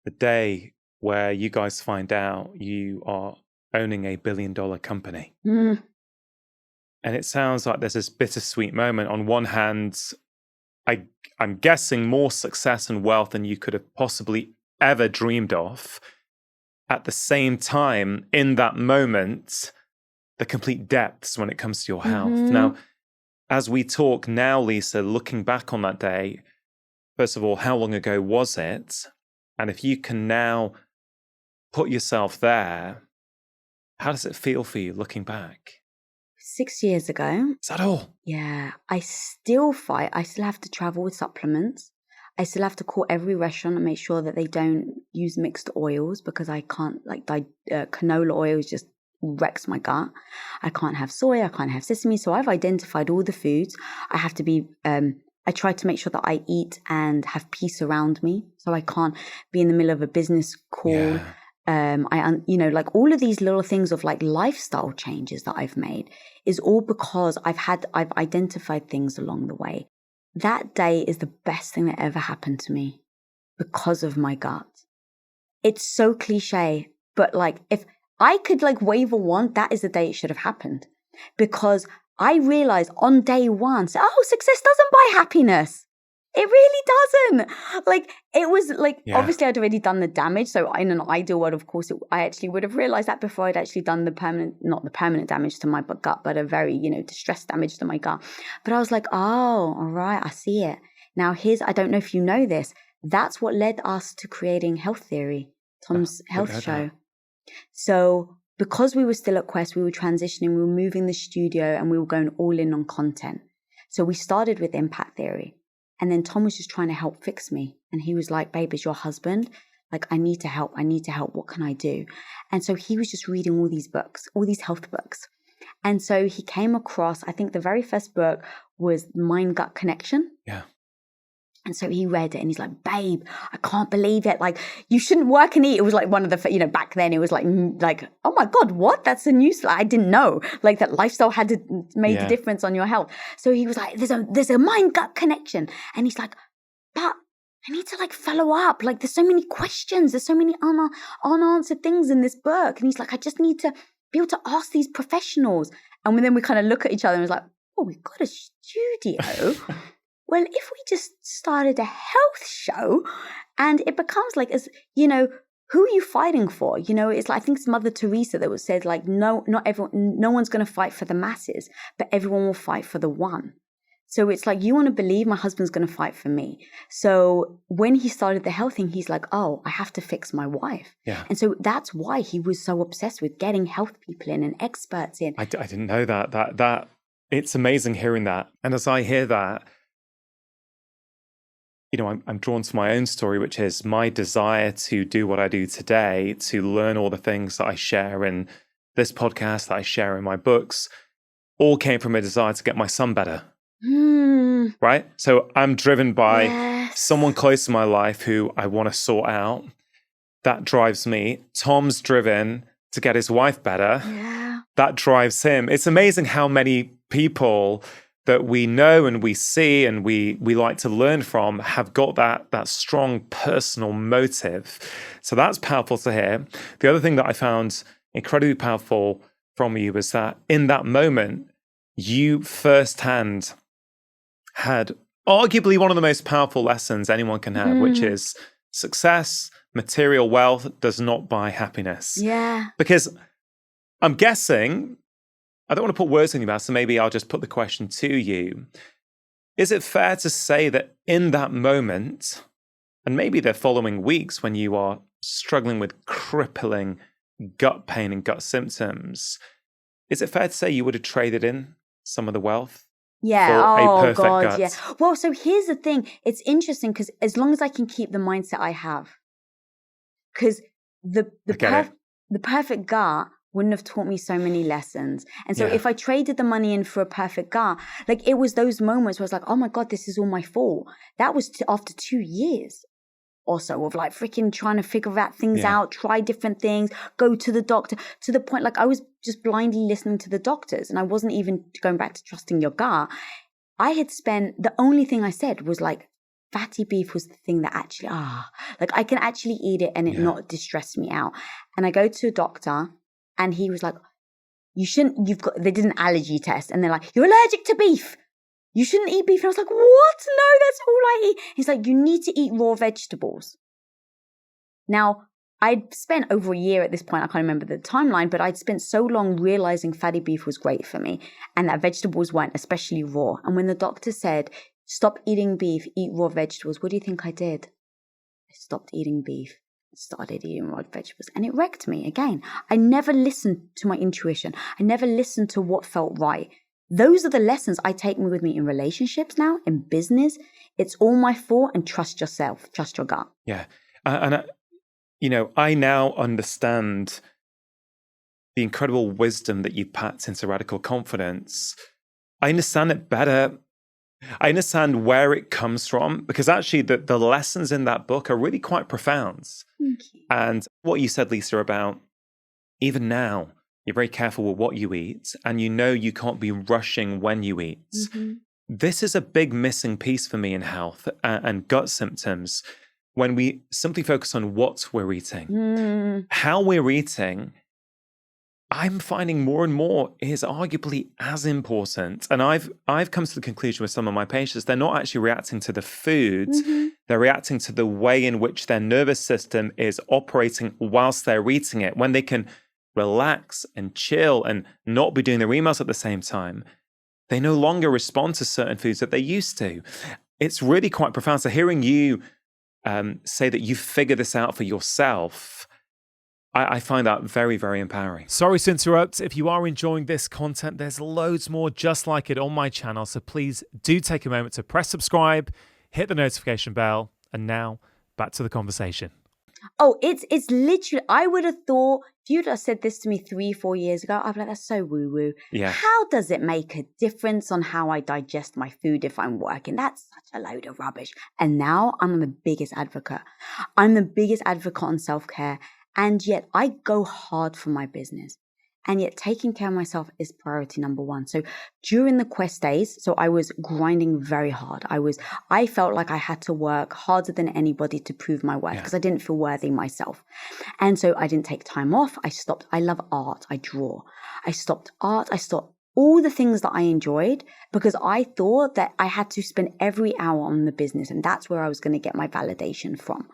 B: the day where you guys find out you are owning a $1 billion company.
A: Mm.
B: And it sounds like there's this bittersweet moment. On one hand, I'm guessing more success and wealth than you could have possibly ever dreamed of. At the same time, in that moment, the complete depths when it comes to your health.
A: Mm-hmm.
B: Now, as we talk now, Lisa, looking back on that day, first of all, how long ago was it? And if you can now put yourself there, how does it feel for you looking back?
A: 6 years ago.
B: Is that all?
A: Yeah. I still fight. I still have to travel with supplements. I still have to call every restaurant and make sure that they don't use mixed oils because I can't, canola oil just wrecks my gut. I can't have soy, I can't have sesame. So I've identified all the foods. I have to be, I try to make sure that I eat and have peace around me. So I can't be in the middle of a business call. Yeah. All of these little things of like lifestyle changes that I've made is all because I've identified things along the way. That day is the best thing that ever happened to me because of my gut. It's so cliche, but like if I could like wave a wand, that is the day it should have happened. Because I realized on day one, success doesn't buy happiness. It really doesn't. Like it was like, Obviously I'd already done the damage. So in an ideal world, of course, I actually would have realized that before I'd actually done not the permanent damage to my gut, but a very, distressed damage to my gut. But I was like, oh, all right, I see it. Now I don't know if you know this, that's what led us to creating Health Theory, Tom's health show. So because we were still at Quest, we were transitioning, we were moving the studio and we were going all in on content. So we started with Impact Theory. And then Tom was just trying to help fix me. And he was like, babe, as your husband, like, I need to help. What can I do? And so he was just reading all these books, all these health books. And so he came across, I think the very first book was Mind-Gut Connection.
B: Yeah.
A: And so he read it and he's like, babe, I can't believe it. Like, you shouldn't work and eat. It was like one of the, back then it was like, oh my God, what? That's a new, I didn't know. Like that lifestyle had made a difference on your health. So he was like, there's a mind-gut connection. And he's like, but I need to like follow up. Like there's so many questions. There's so many unanswered things in this book. And he's like, I just need to be able to ask these professionals. And then we kind of look at each other and it's like, oh, we've got a studio. Well, if we just started a health show, and it becomes like, as you know, who are you fighting for? You know, it's like, I think it's Mother Teresa that was said, like, no, not everyone, no one's going to fight for the masses, but everyone will fight for the one. So it's like, you want to believe my husband's going to fight for me. So when he started the health thing, he's like, oh, I have to fix my wife.
B: Yeah.
A: And so that's why he was so obsessed with getting health people in and experts in.
B: I didn't know that it's amazing hearing that. And as I hear that, you know, I'm drawn to my own story, which is my desire to do what I do today, to learn all the things that I share in this podcast, that I share in my books, all came from a desire to get my son better. Right? So I'm driven by someone close to my life who I want to sort out. That drives me. Tom's driven to get his wife better.
A: Yeah.
B: That drives him. It's amazing how many people that we know and we see and we like to learn from have got that strong personal motive. So that's powerful to hear. The other thing that I found incredibly powerful from you was that in that moment, you firsthand had arguably one of the most powerful lessons anyone can have, which is success, material wealth does not buy happiness.
A: Yeah.
B: Because I'm guessing, I don't want to put words in your mouth, so maybe I'll just put the question to you. Is it fair to say that in that moment, and maybe the following weeks when you are struggling with crippling gut pain and gut symptoms, is it fair to say you would have traded in some of the wealth?
A: Yeah.
B: Oh, perfect
A: God.
B: gut?
A: Yeah. Well, so here's the thing. It's interesting because as long as I can keep the mindset I have, because the perfect gut wouldn't have taught me so many lessons. And so if I traded the money in for a perfect gut, like it was those moments where I was like, oh my God, this is all my fault. That was after 2 years or so of like freaking trying to figure out things out, try different things, go to the doctor, to the point like I was just blindly listening to the doctors and I wasn't even going back to trusting your gut. I had spent, the only thing I said was like, fatty beef was the thing that actually, like I can actually eat it and it not distress me out. And I go to a doctor and he was like, they did an allergy test and they're like, you're allergic to beef. You shouldn't eat beef. And I was like, what? No, that's all I eat. He's like, you need to eat raw vegetables. Now, I'd spent over a year at this point, I can't remember the timeline, but I'd spent so long realizing fatty beef was great for me and that vegetables weren't, especially raw. And when the doctor said, stop eating beef, eat raw vegetables, what do you think I did? I stopped eating beef, started eating raw vegetables, and it wrecked me again. I never listened to my intuition. I never listened to what felt right. Those are the lessons I take with me in relationships now, in business. It's all my fault, and trust yourself, trust your gut.
B: Yeah. You know, I now understand the incredible wisdom that you packed into Radical Confidence. I understand it better. I understand where it comes from because actually the lessons in that book are really quite profound.
A: Thank you.
B: And what you said, Lisa, about even now, you're very careful with what you eat and you know you can't be rushing when you eat. Mm-hmm. This is a big missing piece for me in health and gut symptoms when we simply focus on what we're eating. How we're eating, I'm finding more and more is arguably as important. And I've come to the conclusion with some of my patients, they're not actually reacting to the food, they're reacting to the way in which their nervous system is operating whilst they're eating it. When they can relax and chill and not be doing their emails at the same time, they no longer respond to certain foods that they used to. It's really quite profound. So hearing you say that you figure this out for yourself, I find that very, very empowering. Sorry to interrupt. If you are enjoying this content, there's loads more just like it on my channel. So please do take a moment to press subscribe, hit the notification bell, and now back to the conversation.
A: Oh, it's literally, I would have thought, if you'd have said this to me 3-4 years ago, I'd be like, that's so woo-woo.
B: Yeah.
A: How does it make a difference on how I digest my food if I'm working? That's such a load of rubbish. And now I'm the biggest advocate. I'm the biggest advocate on self-care. And yet I go hard for my business. And yet taking care of myself is priority number one. So during the quest days, so I was grinding very hard. I felt like I had to work harder than anybody to prove my worth because I didn't feel worthy myself. And so I didn't take time off. I stopped. I love art. I draw. I stopped art. I stopped all the things that I enjoyed because I thought that I had to spend every hour on the business, and that's where I was going to get my validation from.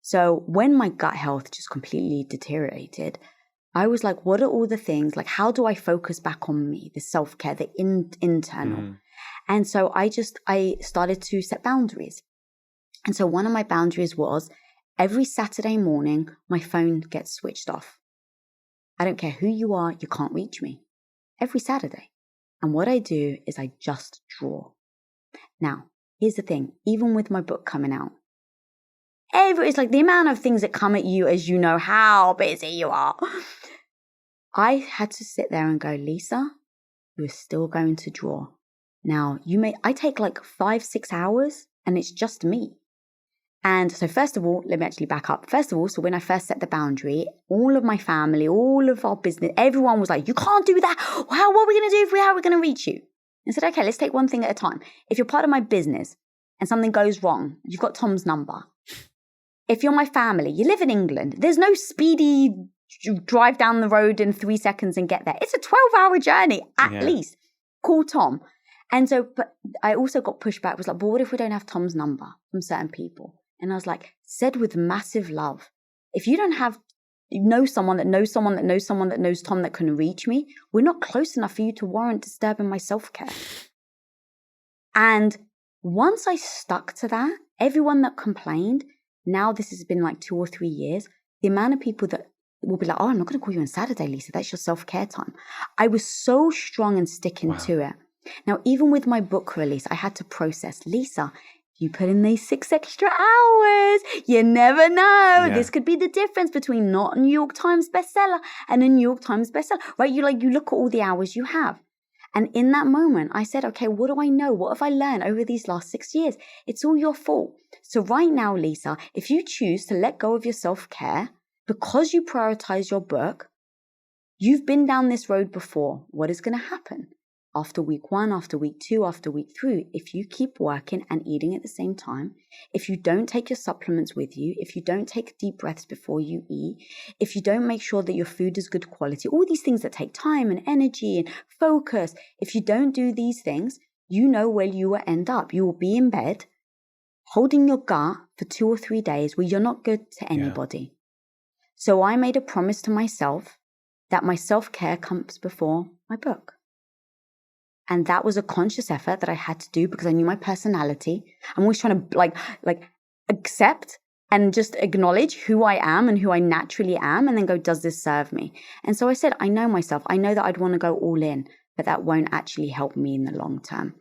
A: So when my gut health just completely deteriorated, I was like, what are all the things? Like, how do I focus back on me, the self-care, the internal? And so I started to set boundaries. And so one of my boundaries was every Saturday morning, my phone gets switched off. I don't care who you are, you can't reach me. Every Saturday. And what I do is I just draw. Now, here's the thing. Even with my book coming out, it's like the amount of things that come at you as you know how busy you are. I had to sit there and go, Lisa, you're still going to draw. Now, I take like 5-6 hours and it's just me. And so first of all, let me actually back up. First of all, so when I first set the boundary, all of my family, all of our business, everyone was like, you can't do that. What are we going to do how are we going to reach you? I said, okay, let's take one thing at a time. If you're part of my business and something goes wrong, you've got Tom's number. If you're my family, you live in England, there's no speedy drive down the road in 3 seconds and get there. It's a 12-hour journey at least. Call Tom. And so, but I also got pushback. Was like, but what if we don't have Tom's number from certain people? And I was like, said with massive love, if you don't know someone that knows someone that knows someone that knows Tom that can reach me, we're not close enough for you to warrant disturbing my self-care. And once I stuck to that, everyone that complained, now this has been like 2 or 3 years, the amount of people that will be like, oh, I'm not going to call you on Saturday, Lisa. That's your self-care time. I was so strong and sticking to it. Now, even with my book release, I had to process, Lisa, you put in these 6 extra hours. You never know. Yeah. This could be the difference between not a New York Times bestseller and a New York Times bestseller, right? You look at all the hours you have. And in that moment, I said, okay, what do I know? What have I learned over these last 6 years? It's all your fault. So right now, Lisa, if you choose to let go of your self-care because you prioritize your book, you've been down this road before. What is going to happen? After week 1, after week 2, after week 3, if you keep working and eating at the same time, if you don't take your supplements with you, if you don't take deep breaths before you eat, if you don't make sure that your food is good quality, all these things that take time and energy and focus, if you don't do these things, you know where you will end up. You will be in bed holding your gut for 2 or 3 days where you're not good to anybody. Yeah. So I made a promise to myself that my self-care comes before my book. And that was a conscious effort that I had to do because I knew my personality. I'm always trying to like accept and just acknowledge who I am and who I naturally am and then go, does this serve me? And so I said, I know myself. I know that I'd want to go all in, but that won't actually help me in the long term.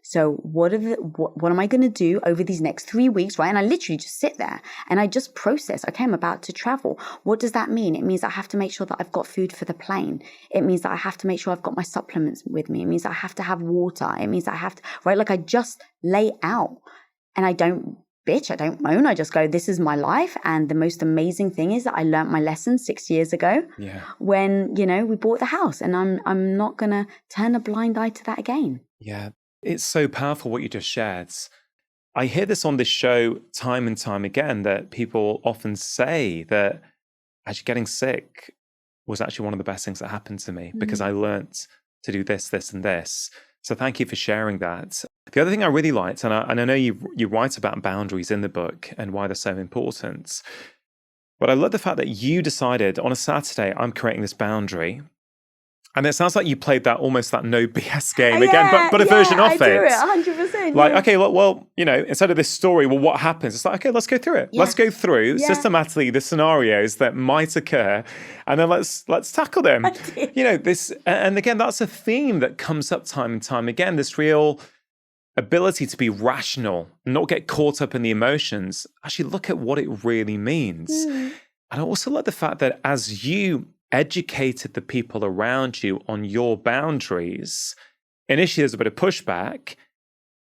A: So what am I going to do over these next 3 weeks, right? And I literally just sit there and I just process, okay, I'm about to travel. What does that mean? It means I have to make sure that I've got food for the plane. It means that I have to make sure I've got my supplements with me. It means I have to have water. It means I have to, right? Like I just lay out and I don't bitch, I don't moan. I just go, this is my life. And the most amazing thing is that I learned my lesson 6 years ago when, we bought the house, and I'm not going to turn a blind eye to that again.
B: Yeah. It's so powerful what you just shared. I hear this on this show time and time again, that people often say that actually getting sick was actually one of the best things that happened to me because I learnt to do this, this, and this. So thank you for sharing that. The other thing I really liked, and I know you write about boundaries in the book and why they're so important, but I love the fact that you decided on a Saturday, I'm creating this boundary. And it sounds like you played that almost that no BS game again, but a version of it.
A: I do it 100%.
B: Like, okay, well, instead of this story, what happens? It's like, okay, let's go through it. Yeah. Let's go through systematically the scenarios that might occur, and then let's tackle them. This, and again, that's a theme that comes up time and time again. This real ability to be rational, not get caught up in the emotions. Actually, look at what it really means. And I also like the fact that as you educated the people around you on your boundaries, initially there's a bit of pushback,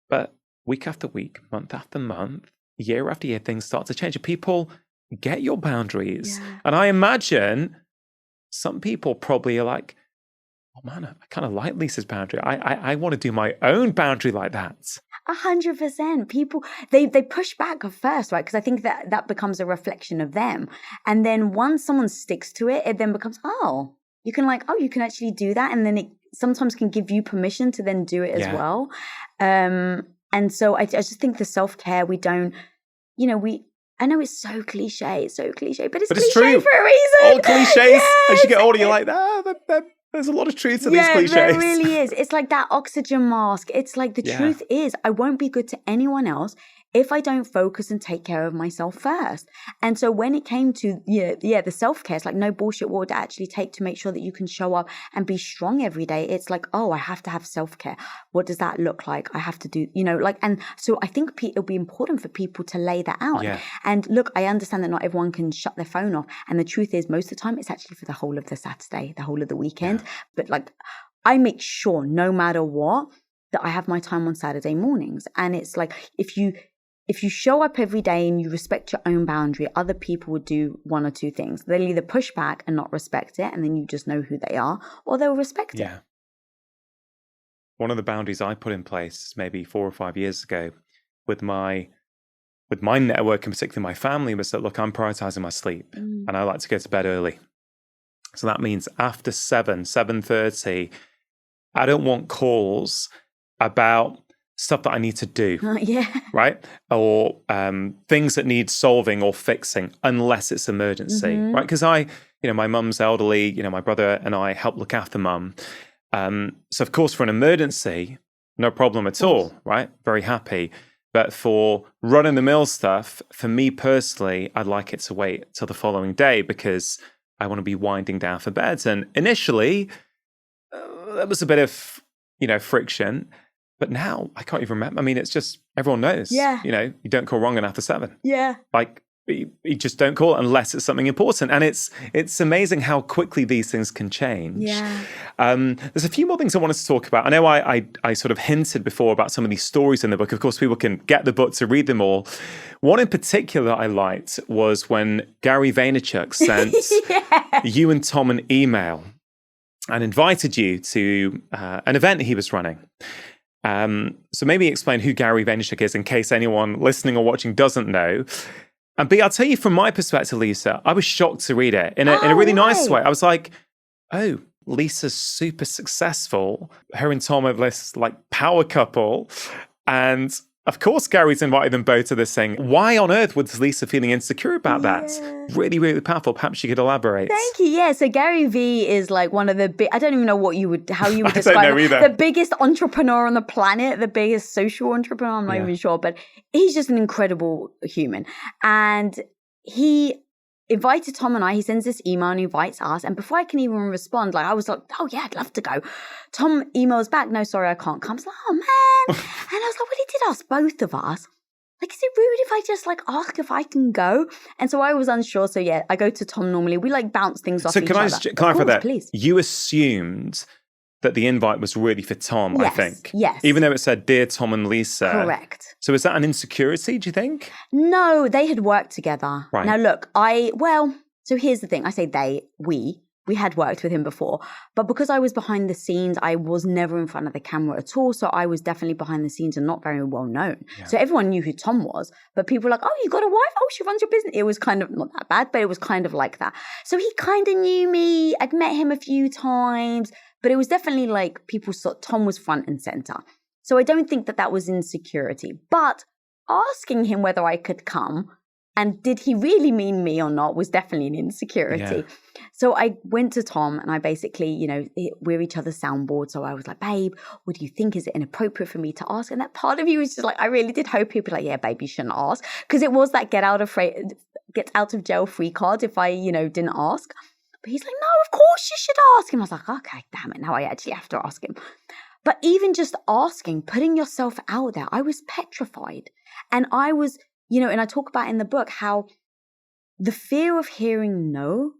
B: but week after week, month after month, year after year, things start to change. People get your boundaries. Yeah. And I imagine some people probably are like, oh man, I kind of like Lisa's boundary. I want to do my own boundary like that.
A: 100%. People, they push back at first, right? Because I think that becomes a reflection of them. And then once someone sticks to it, it then becomes, you can actually do that. And then it sometimes can give you permission to then do it as well. And so I just think the self-care, we don't, I know it's so cliche, but it's cliche
B: true.
A: for a reason.
B: All cliches. Yes. As you get older, you're like, there's a lot of truth to these cliches.
A: There really is. It's like that oxygen mask. It's like the truth is, I won't be good to anyone else if I don't focus and take care of myself first. And so when it came to the self-care, it's like, no bullshit, what would it actually take to make sure that you can show up and be strong every day? It's like, I have to have self-care. What does that look like? I have to do, and so I think it'll be important for people to lay that out.
B: Yeah.
A: And look, I understand that not everyone can shut their phone off. And the truth is, most of the time, it's actually for the whole of the Saturday, the whole of the weekend. Yeah. But like, I make sure no matter what, that I have my time on Saturday mornings. And it's like, if you show up every day and you respect your own boundary, other people would do one or two things. They'll either push back and not respect it, and then you just know who they are, or they'll respect it.
B: One of the boundaries I put in place maybe 4 or 5 years ago with my network, and particularly my family, was that, look, I'm prioritizing my sleep and I like to go to bed early. So that means after 7:30, I don't want calls about stuff that I need to do, right? Or things that need solving or fixing, unless it's emergency, right? Because my mum's elderly, my brother and I help look after mum. So of course, for an emergency, no problem at all, right? Very happy. But for run-of-the-mill stuff, for me personally, I'd like it to wait till the following day because I want to be winding down for bed. And initially, there was a bit of, friction. But now I can't even remember. I mean, it's just, everyone knows.
A: Yeah.
B: You don't call Rongan after 7.
A: Yeah.
B: Like, you just don't call unless it's something important. And it's amazing how quickly these things can change.
A: Yeah.
B: There's a few more things I wanted to talk about. I know I sort of hinted before about some of these stories in the book. Of course, people can get the book to read them all. One in particular that I liked was when Gary Vaynerchuk sent you and Tom an email and invited you to an event he was running. So maybe explain who Gary Vaynerchuk is in case anyone listening or watching doesn't know. And B, I'll tell you from my perspective, Lisa, I was shocked to read it in a really nice way. I was like, oh, Lisa's super successful. Her and Tom are this like power couple. And of course, Gary's invited them both to this thing. Why on earth was Lisa feeling insecure about that? Really, really powerful. Perhaps you could elaborate.
A: Thank you. Yeah. So Gary V is like one of the big, I don't even know how you would describe
B: I don't know either.
A: The biggest entrepreneur on the planet, the biggest social entrepreneur. I'm not even sure, but he's just an incredible human. And he invited Tom and I, he sends this email and invites us. And before I can even respond, like I was like, oh yeah, I'd love to go. Tom emails back, no, sorry, I can't come. I was like, oh man. And I was like, well, he did ask both of us. Like, is it rude if I just like ask if I can go? And so I was unsure. So yeah, I go to Tom normally. We like bounce things off each other. So can I just clarify that? Please.
B: You assumed that the invite was really for Tom,
A: yes,
B: I think.
A: Yes.
B: Even though it said, Dear Tom and Lisa.
A: Correct.
B: So is that an insecurity, do you think?
A: No, they had worked together.
B: Right.
A: Now look, so here's the thing. I say we had worked with him before, but because I was behind the scenes, I was never in front of the camera at all. So I was definitely behind the scenes and not very well known. Yeah. So everyone knew who Tom was, but people were like, oh, you got a wife? Oh, she runs your business. It was kind of not that bad, but it was kind of like that. So he kind of knew me. I'd met him a few times, but it was definitely like people saw Tom was front and center. So I don't think that was insecurity, but asking him whether I could come and did he really mean me or not was definitely an insecurity. Yeah. So I went to Tom and I basically, we're each other's soundboard. So I was like, babe, what do you think? Is it inappropriate for me to ask? And that part of you was just like, I really did hope he'd be like, yeah, babe, you shouldn't ask. Because it was that get out of jail free card if I, didn't ask. But he's like, no, of course you should ask him. I was like, okay, damn it. Now I actually have to ask him. But even just asking, putting yourself out there, I was petrified. And I was, and I talk about in the book how the fear of hearing no,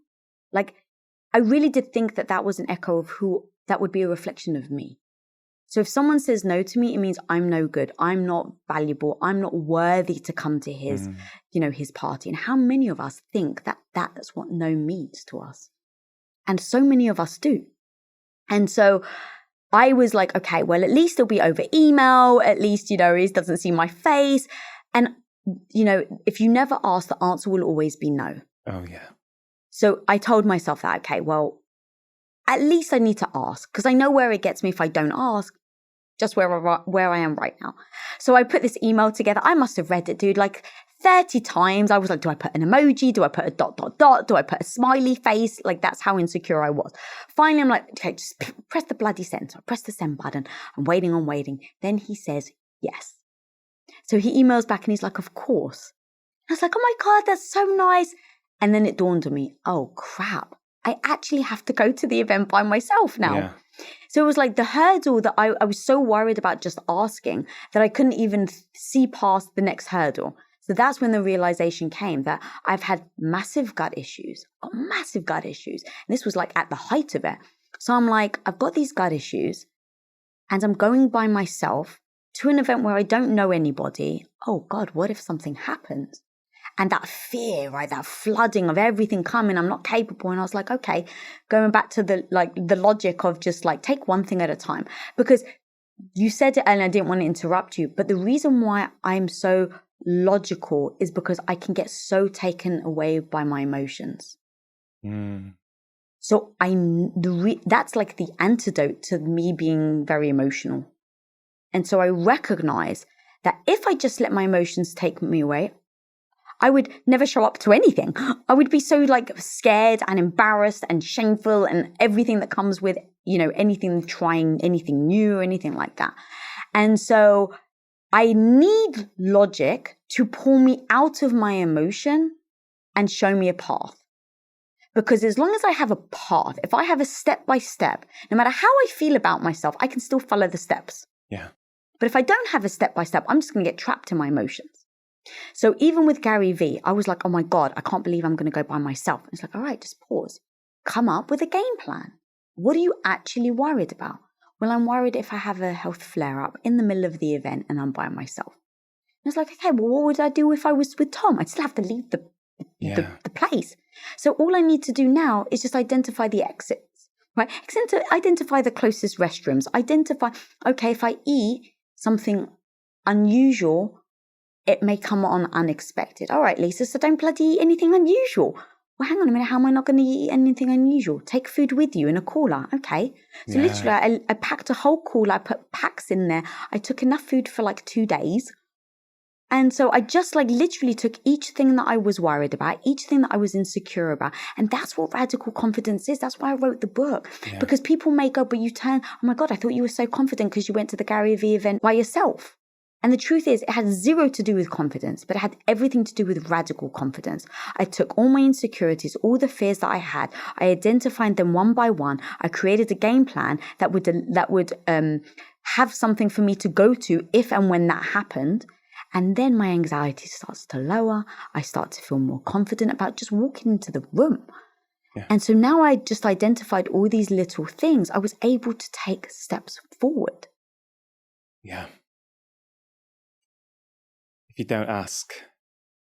A: like I really did think that was an echo of who, that would be a reflection of me. So if someone says no to me, it means I'm no good. I'm not valuable. I'm not worthy to come to his, his party. And how many of us think that that's what no means to us? And so many of us do. And so I was like, okay, well, at least it'll be over email. At least, he doesn't see my face. And, if you never ask, the answer will always be no.
B: Oh, yeah.
A: So I told myself that, okay, well, at least I need to ask because I know where it gets me if I don't ask, just where I am right now. So I put this email together. I must have read it, dude, like 30 times. I was like, do I put an emoji? Do I put a ... Do I put a smiley face? Like, that's how insecure I was. Finally, I'm like, okay, just press the bloody send. So I press the send button. I'm waiting. Then he says yes. So he emails back and he's like, of course. I was like, oh my God, that's so nice. And then it dawned on me, oh crap, I actually have to go to the event by myself now.
B: Yeah.
A: So it was like the hurdle that I was so worried about just asking that I couldn't even see past the next hurdle. So that's when the realization came that I've had massive gut issues. And this was like at the height of it. So I'm like, I've got these gut issues and I'm going by myself to an event where I don't know anybody. Oh God, what if something happens? And that fear, right? That flooding of everything coming, I'm not capable. And I was like, okay, going back to the logic of just like take one thing at a time. Because you said it and I didn't want to interrupt you. But the reason why I'm so logical is because I can get so taken away by my emotions. So that's like the antidote to me being very emotional. And so I recognize that if I just let my emotions take me away, I would never show up to anything. I would be so like scared and embarrassed and shameful and everything that comes with, trying anything new, anything like that. And so I need logic to pull me out of my emotion and show me a path. Because as long as I have a path, if I have a step by step, no matter how I feel about myself, I can still follow the steps.
B: Yeah.
A: But if I don't have a step by step, I'm just going to get trapped in my emotions. So even with Gary Vee, I was like, oh my God, I can't believe I'm going to go by myself. It's like, all right, just pause. Come up with a game plan. What are you actually worried about? Well, I'm worried if I have a health flare-up in the middle of the event and I'm by myself. And it's like, okay, well, what would I do if I was with Tom? I'd still have to leave the place. So all I need to do now is just identify the exits, right? Identify the closest restrooms. Identify, okay, if I eat something unusual, it may come on unexpected. All right, Lisa, so don't bloody eat anything unusual. Well, hang on a minute. How am I not going to eat anything unusual? Take food with you in a cooler. Okay. So literally, I packed a whole cooler. I put packs in there. I took enough food for like 2 days. And so I just like literally took each thing that I was worried about, each thing that I was insecure about. And that's what radical confidence is. That's why I wrote the book. Yeah. Because people may go, but you turn, oh my God, I thought you were so confident because you went to the Gary Vee event by yourself. And the truth is, it had zero to do with confidence, but it had everything to do with radical confidence. I took all my insecurities, all the fears that I had, I identified them one by one. I created a game plan that would have something for me to go to if and when that happened. And then my anxiety starts to lower. I start to feel more confident about just walking into the room. Yeah. And so now I just identified all these little things. I was able to take steps forward.
B: Yeah. If you don't ask,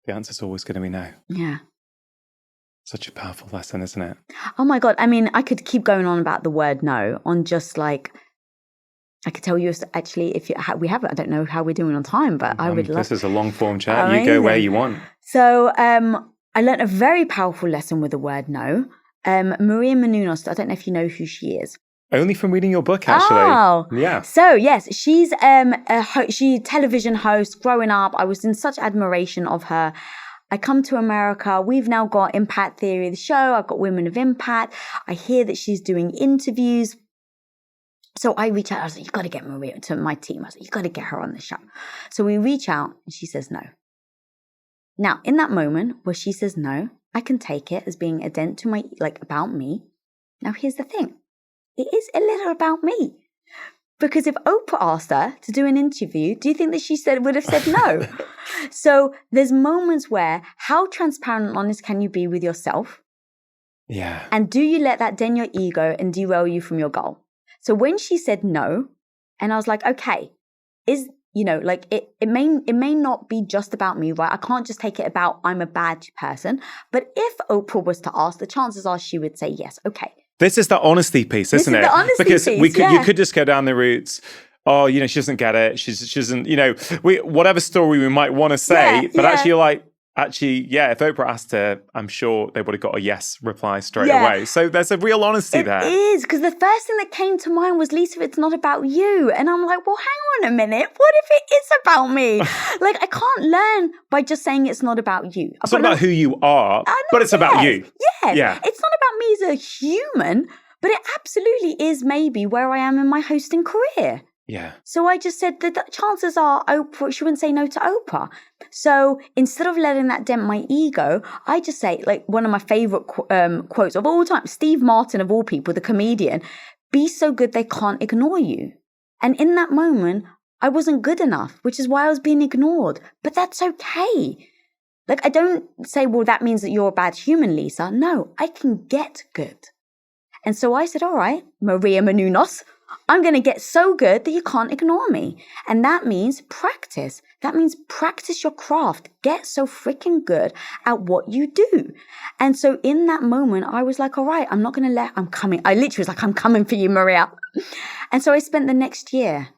B: the answer's always going to be no.
A: Yeah.
B: Such a powerful lesson, isn't it?
A: Oh my God. I mean, I could keep going on about the word no on just like, I could tell you actually if we have it, I don't know how we're doing on time, but I would love.
B: This is a long form chat. Amazing. You go where you want.
A: So I learned a very powerful lesson with the word no. Maria Menounos, I don't know if you know who she is.
B: Only from reading your book, actually.
A: Oh,
B: yeah.
A: So yes, she's she's a television host. Growing up, I was in such admiration of her. I come to America. We've now got Impact Theory, the show. I've got Women of Impact. I hear that she's doing interviews. So I reach out. I was like, you've got to get Maria to my team. I was like, you've got to get her on the show. So we reach out and she says no. Now, in that moment where she says no, I can take it as being a dent to my, like, about me. Now, here's the thing. It is a little about me. Because if Oprah asked her to do an interview, do you think that she would have said no? So there's moments where how transparent and honest can you be with yourself?
B: Yeah.
A: And do you let that dent your ego and derail you from your goal? So when she said no, and I was like, okay, it may not be just about me, right? I can't just take it about I'm a bad person. But if Oprah was to ask, the chances are she would say yes. Okay,
B: This is the honesty piece, isn't it?
A: This is the honesty
B: because
A: piece,
B: you could just go down the route, oh, she doesn't get it. She doesn't, whatever story we might want to say, but actually you're like, if Oprah asked her, I'm sure they would have got a yes reply straight away. So there's a real honesty there.
A: It is, because the first thing that came to mind was, Lisa, it's not about you. And I'm like, well, hang on a minute. What if it is about me? Like, I can't learn by just saying it's not about you.
B: It's not about who you are, but it's about you.
A: Yeah. It's not about me as a human, but it absolutely is maybe where I am in my hosting career.
B: Yeah.
A: So I just said that the chances are Oprah, she wouldn't say no to Oprah. So instead of letting that dent my ego, I just say, like, one of my favorite quotes of all time, Steve Martin of all people, the comedian, be so good they can't ignore you. And in that moment, I wasn't good enough, which is why I was being ignored. But that's okay. Like, I don't say, well, that means that you're a bad human, Lisa. No, I can get good. And so I said, all right, Maria Menounos, I'm going to get so good that you can't ignore me. And that means practice. That means practice your craft. Get so freaking good at what you do. And so in that moment, I was like, all right, I'm not going to I'm coming. I literally was like, I'm coming for you, Maria. And so I spent the next year,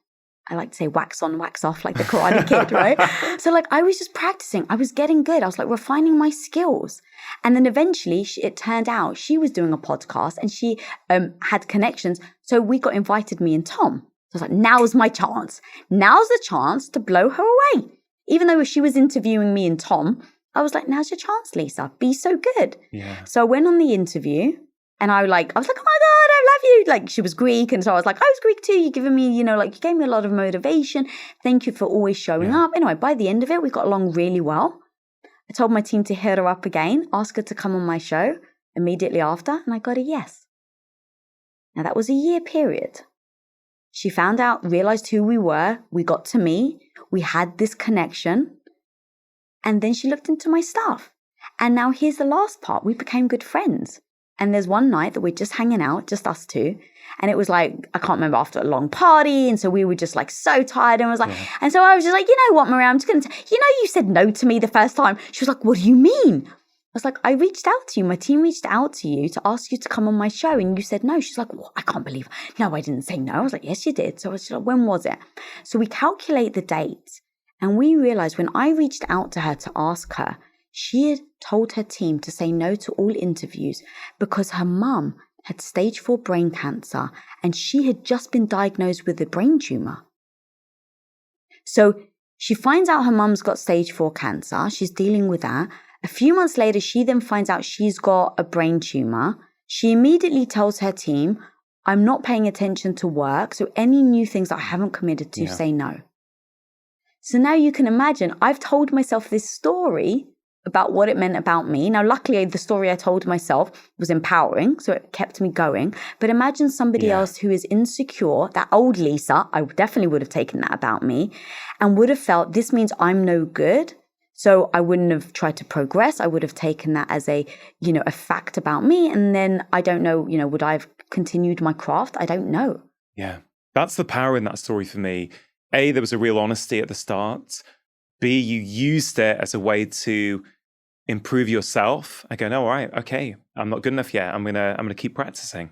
A: I like to say wax on, wax off, like the Karate Kid, right? So like I was just practicing. I was getting good. I was like refining my skills. And then eventually it turned out she was doing a podcast and she had connections. So we got invited, me and Tom. So I was like, now's my chance. Now's the chance to blow her away. Even though she was interviewing me and Tom, I was like, now's your chance, Lisa. Be so good.
B: Yeah.
A: So I went on the interview and I was like, oh my God, I love you. Like, she was Greek. And so I was like, I was Greek too. You're giving me, you gave me a lot of motivation. Thank you for always showing up. Anyway, by the end of it, we got along really well. I told my team to hit her up again, ask her to come on my show immediately after. And I got a yes. Now, that was a year period. She found out, realized who we were. We got to meet. We had this connection. And then she looked into my stuff. And now here's the last part. We became good friends. And there's one night that we're just hanging out, just us two. And it was like, I can't remember, after a long party. And so we were just like so tired. And was like, and so I was just like, you know what, Maria, I'm just going to, you said no to me the first time. She was like, what do you mean? I was like, I reached out to you. My team reached out to you to ask you to come on my show. And you said no. She's like, well, I can't believe it. No, I didn't say no. I was like, yes, you did. So I was like, when was it? So we calculate the date. And we realized when I reached out to her to ask her, she had told her team to say no to all interviews because her mum had stage 4 brain cancer and she had just been diagnosed with a brain tumor. So she finds out her mum's got stage 4 cancer. She's dealing with that. A few months later, she then finds out she's got a brain tumor. She immediately tells her team, I'm not paying attention to work. So any new things that I haven't committed to, say no. So now you can imagine, I've told myself this story about what it meant about me. Now, luckily, the story I told myself was empowering, so it kept me going. But imagine somebody else who is insecure, that old Lisa, I definitely would have taken that about me, and would have felt this means I'm no good. So I wouldn't have tried to progress. I would have taken that as a fact about me. And then I don't know, would I have continued my craft? I don't know.
B: Yeah, that's the power in that story for me. A, there was a real honesty at the start. B, you used it as a way to improve yourself. I go, no, all right, okay, I'm not good enough yet. I'm gonna keep practicing.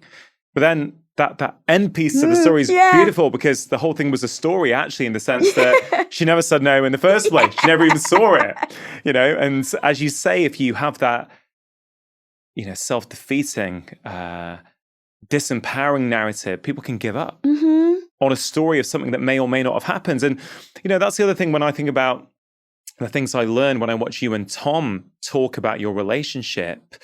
B: But then that end piece of the story is beautiful because the whole thing was a story, actually, in the sense that she never said no in the first place. She never even saw it, And as you say, if you have that, self-defeating, disempowering narrative, people can give up on a story of something that may or may not have happened. And that's the other thing when I think about the things I learned when I watch you and Tom talk about your relationship.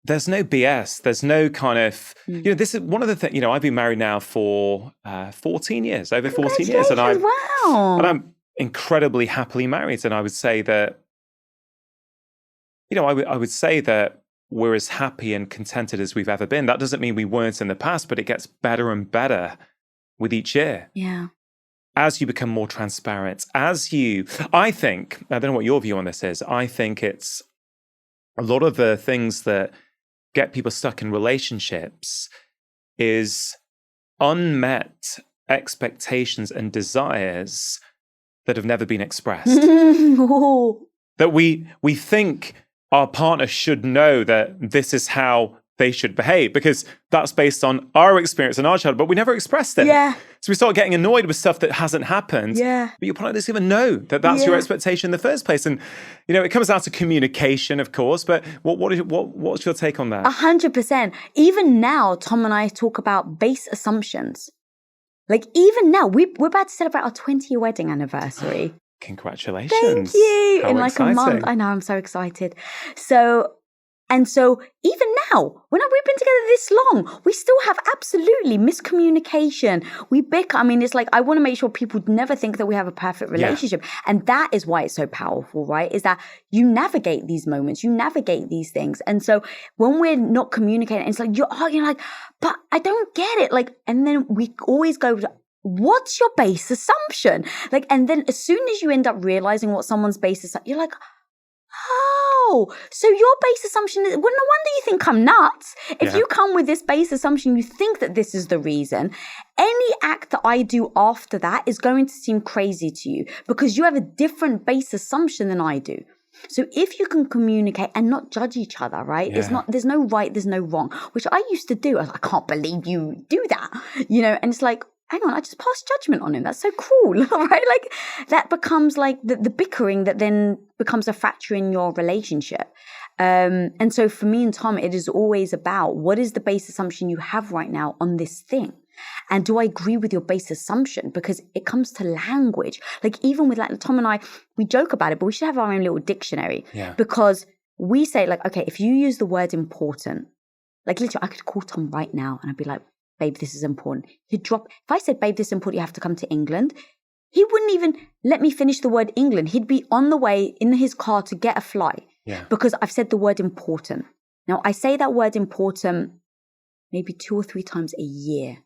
B: There's no BS. There's no kind of, this is one of the things, I've been married now for 14 years, over 14 years. And
A: And
B: I'm incredibly happily married. And I would say that, I would say that we're as happy and contented as we've ever been. That doesn't mean we weren't in the past, but it gets better and better with each year.
A: Yeah.
B: As you become more transparent, I don't know what your view on this is. I think it's a lot of the things that get people stuck in relationships is unmet expectations and desires that have never been expressed. That we think our partner should know that this is how they should behave, because that's based on our experience and our childhood, but we never expressed it.
A: Yeah.
B: So we start getting annoyed with stuff that hasn't happened.
A: Yeah.
B: But your partner doesn't even know that that's your expectation in the first place. And, it comes down to communication, of course, but what's your take on that?
A: 100%. Even now, Tom and I talk about base assumptions. Like even now, we're about to celebrate our 20-year wedding anniversary.
B: Congratulations.
A: Thank you.
B: How
A: in like
B: exciting.
A: a month. I know, I'm so excited. So even now, when we've been together this long, we still have absolutely miscommunication. We bicker. I mean, it's like, I want to make sure people never think that we have a perfect relationship. Yeah. And that is why it's so powerful, right? Is that you navigate these moments, you navigate these things. And so when we're not communicating, it's like, you're arguing like, but I don't get it. Like, and then we always go, what's your base assumption? Like, and then as soon as you end up realizing what someone's base is, you're like, oh, so your base assumption is, well, no wonder you think I'm nuts. If you come with this base assumption, you think that this is the reason. Any act that I do after that is going to seem crazy to you because you have a different base assumption than I do. So if you can communicate and not judge each other, right? Yeah. There's no right, there's no wrong, which I used to do. I was like, I can't believe you do that, and it's like, hang on, I just passed judgment on him. That's so cruel, right? Like that becomes like the bickering that then becomes a fracture in your relationship. And so for me and Tom, it is always about what is the base assumption you have right now on this thing? And do I agree with your base assumption? Because it comes to language. Like even with like Tom and I, we joke about it, but we should have our own little dictionary. Yeah. Because we say like, okay, if you use the word important, like literally I could call Tom right now and I'd be like, babe, this is important. He'd drop, if I said, babe, this is important, you have to come to England, he wouldn't even let me finish the word England. He'd be on the way in his car to get a flight because I've said the word important. Now, I say that word important maybe 2 or 3 times a year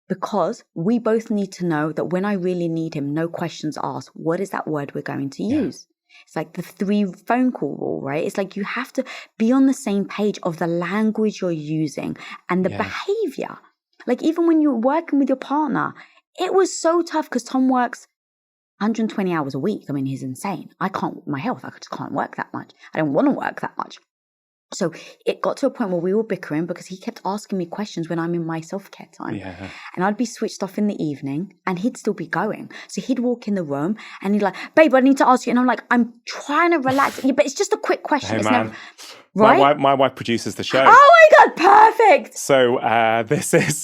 A: because we both need to know that when I really need him, no questions asked, what is that word we're going to use? It's like the 3 phone call rule, right? It's like you have to be on the same page of the language you're using and the behavior. Like even when you're working with your partner, it was so tough because Tom works 120 hours a week. I mean, he's insane. I can't, my health, I just can't work that much. I don't want to work that much. So it got to a point where we were bickering because he kept asking me questions when I'm in my self-care time. Yeah. And I'd be switched off in the evening and he'd still be going. So he'd walk in the room and he'd like, babe, I need to ask you. And I'm like, I'm trying to relax. Yeah, but it's just a quick question.
B: Hey,
A: it's
B: man.
A: Never, right?
B: My wife produces the show.
A: Oh my God, perfect.
B: So this is,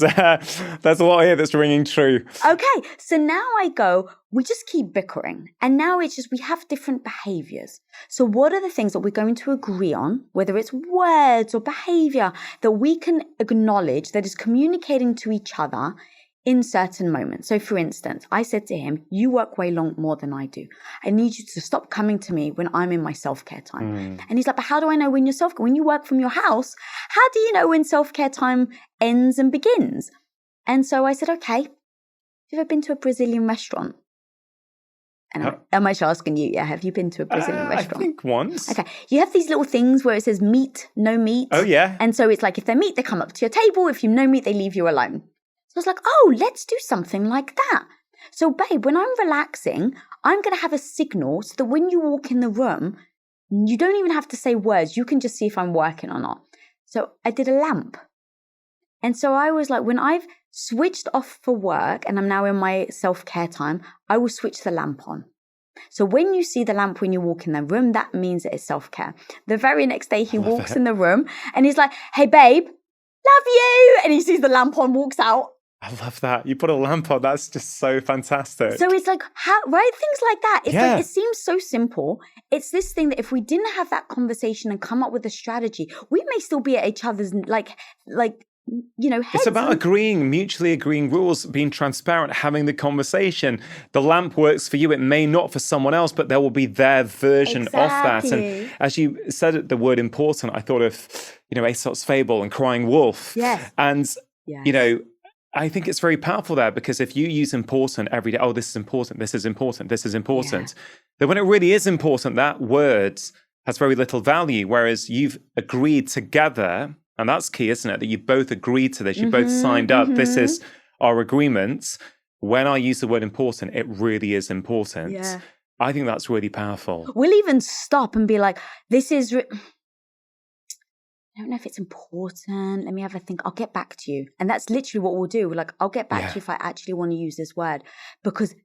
B: there's a lot here that's ringing true.
A: Okay. So now I go, we just keep bickering. And now it's just, we have different behaviors. So what are the things that we're going to agree on, whether it's words or behavior, that we can acknowledge that is communicating to each other in certain moments? So for instance, I said to him, you work way more than I do. I need you to stop coming to me when I'm in my self-care time. And he's like, but how do I know when you're self-care? When you work from your house, how do you know when self-care time ends and begins? And so I said, okay, have you ever been to a Brazilian restaurant? And I'm actually asking you, have you been to a Brazilian restaurant?
B: I think once.
A: Okay. You have these little things where it says meat, no meat.
B: Oh, yeah.
A: And so it's like if they're meat, they come up to your table. If you no meat, they leave you alone. So I was like, oh, let's do something like that. So babe, when I'm relaxing, I'm going to have a signal so that when you walk in the room, you don't even have to say words. You can just see if I'm working or not. So I did a lamp. And so I was like, when I've switched off for work and I'm now in my self-care time, I will switch the lamp on. So when you see the lamp when you walk in the room, that means that it's self-care. The very next day he walks in the room and he's like, hey babe, love you. And he sees the lamp on, walks out.
B: I love that. You put a lamp on. That's just so fantastic.
A: So it's like, right? Things like that. It's like, it seems so simple. It's this thing that if we didn't have that conversation and come up with a strategy, we may still be at each other's heads.
B: It's about mutually agreeing rules, being transparent, having the conversation. The lamp works for you. It may not for someone else, but there will be their version of that. And as you said the word important, I thought of, Aesop's fable and crying wolf.
A: Yes.
B: And, I think it's very powerful there because if you use important every day, oh, this is important, this is important, this is important, then when it really is important, that word has very little value. Whereas you've agreed together, and that's key, isn't it? That you both agreed to this, you both signed up, this is our agreement. When I use the word important, it really is important. Yeah. I think that's really powerful.
A: We'll even stop and be like, this is... I don't know if it's important. Let me have a think. I'll get back to you. And that's literally what we'll do. We're like, I'll get back to you if I actually want to use this word. Because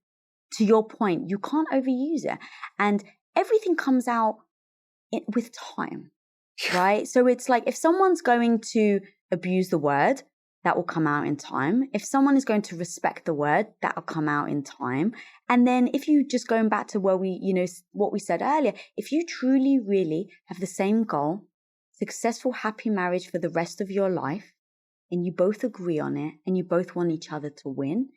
A: to your point, you can't overuse it. And everything comes out with time, right? So it's like if someone's going to abuse the word, that will come out in time. If someone is going to respect the word, that will come out in time. And then if you just going back to where we, what we said earlier, if you truly, really have the same goal, successful, happy marriage for the rest of your life, and you both agree on it, and you both want each other to win,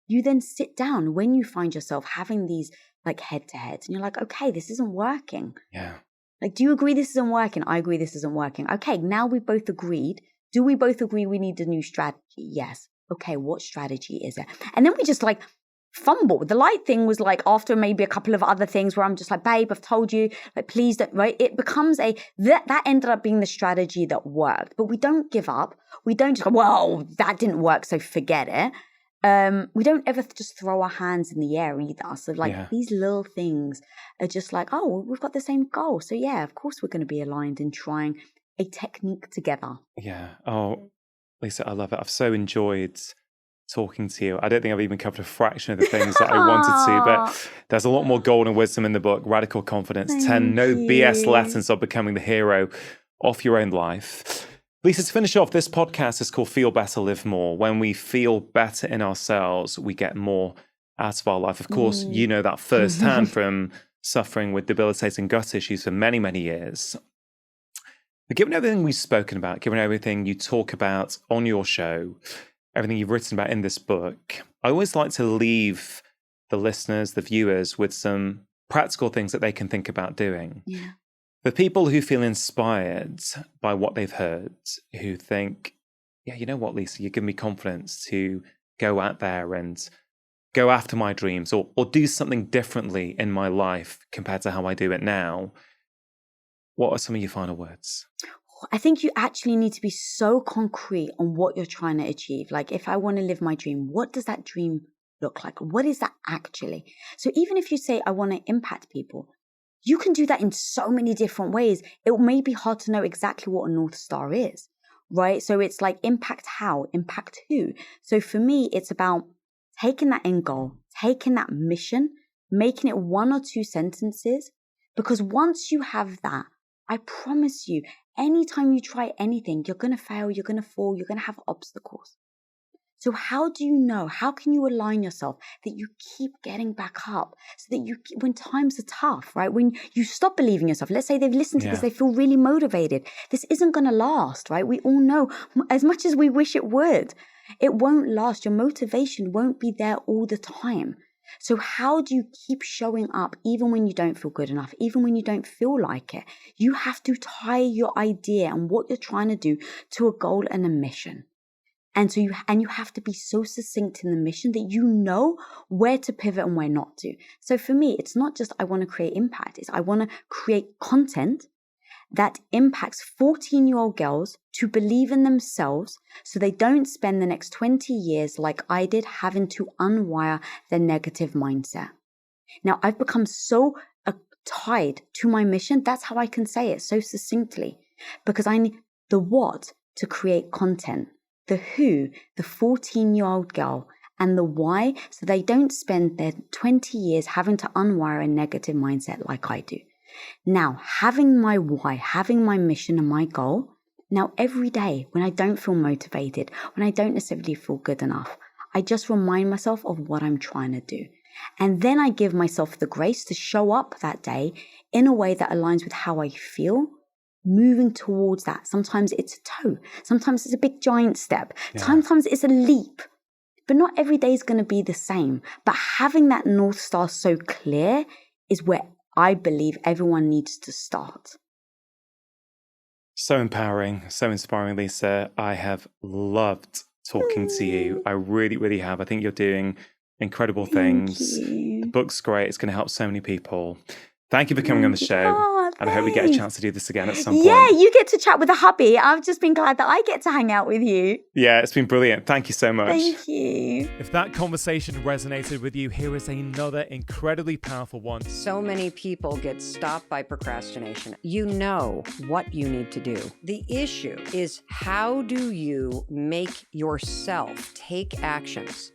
A: you then sit down when you find yourself having these like head-to-heads, and you're like, okay, this isn't working.
B: Yeah.
A: Like, do you agree this isn't working? I agree this isn't working. Okay, now we both agreed. Do we both agree we need a new strategy? Yes. Okay, what strategy is it? And then we just like fumble. The light thing was like after maybe a couple of other things where I'm just like, babe, I've told you, like, please don't, right? It becomes that ended up being the strategy that worked, but we don't give up. We don't just go, well, that didn't work, so forget it. We don't ever just throw our hands in the air either. So like these little things are just like, oh, we've got the same goal. So yeah, of course we're going to be aligned in trying a technique together.
B: Yeah. Oh, Lisa, I love it. I've so enjoyed talking to you. I don't think I've even covered a fraction of the things that I wanted to, but there's a lot more golden wisdom in the book. Radical Confidence, 10 no BS lessons of becoming the hero of your own life. Lisa, to finish off, this podcast is called Feel Better, Live More. When we feel better in ourselves, we get more out of our life. Of course, you know that firsthand from suffering with debilitating gut issues for many, many years. But given everything we've spoken about, given everything you talk about on your show, everything you've written about in this book, I always like to leave the listeners, the viewers, with some practical things that they can think about doing.
A: Yeah.
B: For people who feel inspired by what they've heard, who think, yeah, you know what, Lisa, you give me confidence to go out there and go after my dreams or do something differently in my life compared to how I do it now. What are some of your final words?
A: I think you actually need to be so concrete on what you're trying to achieve. Like, if I want to live my dream, what does that dream look like? What is that actually? So even if you say, I want to impact people, you can do that in so many different ways. It may be hard to know exactly what a North Star is, right? So it's like impact how, impact who. So for me, it's about taking that end goal, taking that mission, making it 1 or 2 sentences, because once you have that, I promise you, anytime you try anything, you're going to fail, you're going to fall, you're going to have obstacles. So how do you know? How can you align yourself that you keep getting back up so that when times are tough, right? When you stop believing yourself, let's say they've listened to this, they feel really motivated. This isn't going to last, right? We all know, as much as we wish it would, it won't last. Your motivation won't be there all the time. So how do you keep showing up even when you don't feel good enough, even when you don't feel like it? You have to tie your idea and what you're trying to do to a goal and a mission. And so you have to be so succinct in the mission that you know where to pivot and where not to. So for me, it's not just I want to create impact. It's I want to create content that impacts 14-year-old girls to believe in themselves so they don't spend the next 20 years like I did having to unwire their negative mindset. Now, I've become so tied to my mission. That's how I can say it so succinctly, because I need the what to create content, the who, the 14-year-old girl, and the why, so they don't spend their 20 years having to unwire a negative mindset like I do. Now, having my why, having my mission and my goal, now every day when I don't feel motivated, when I don't necessarily feel good enough, I just remind myself of what I'm trying to do. And then I give myself the grace to show up that day in a way that aligns with how I feel, moving towards that. Sometimes it's a toe. Sometimes it's a big giant step. Sometimes it's a leap. But not every day is going to be the same. But having that North Star so clear is where I believe everyone needs to start.
B: So empowering, so inspiring, Lisa. I have loved talking to you. I really, really have. I think you're doing incredible things. The book's great. It's going to help so many people. Thank you for coming on the show. And I hope we get a
A: thanks.
B: chance to do this again at some point.
A: Yeah, you get to chat with a hubby. I've just been glad that I get to hang out with you.
B: Yeah, it's been brilliant. Thank you so much.
A: Thank you.
C: If that conversation resonated with you, here is another incredibly powerful one.
D: So many people get stopped by procrastination. You know what you need to do. The issue is, how do you make yourself take actions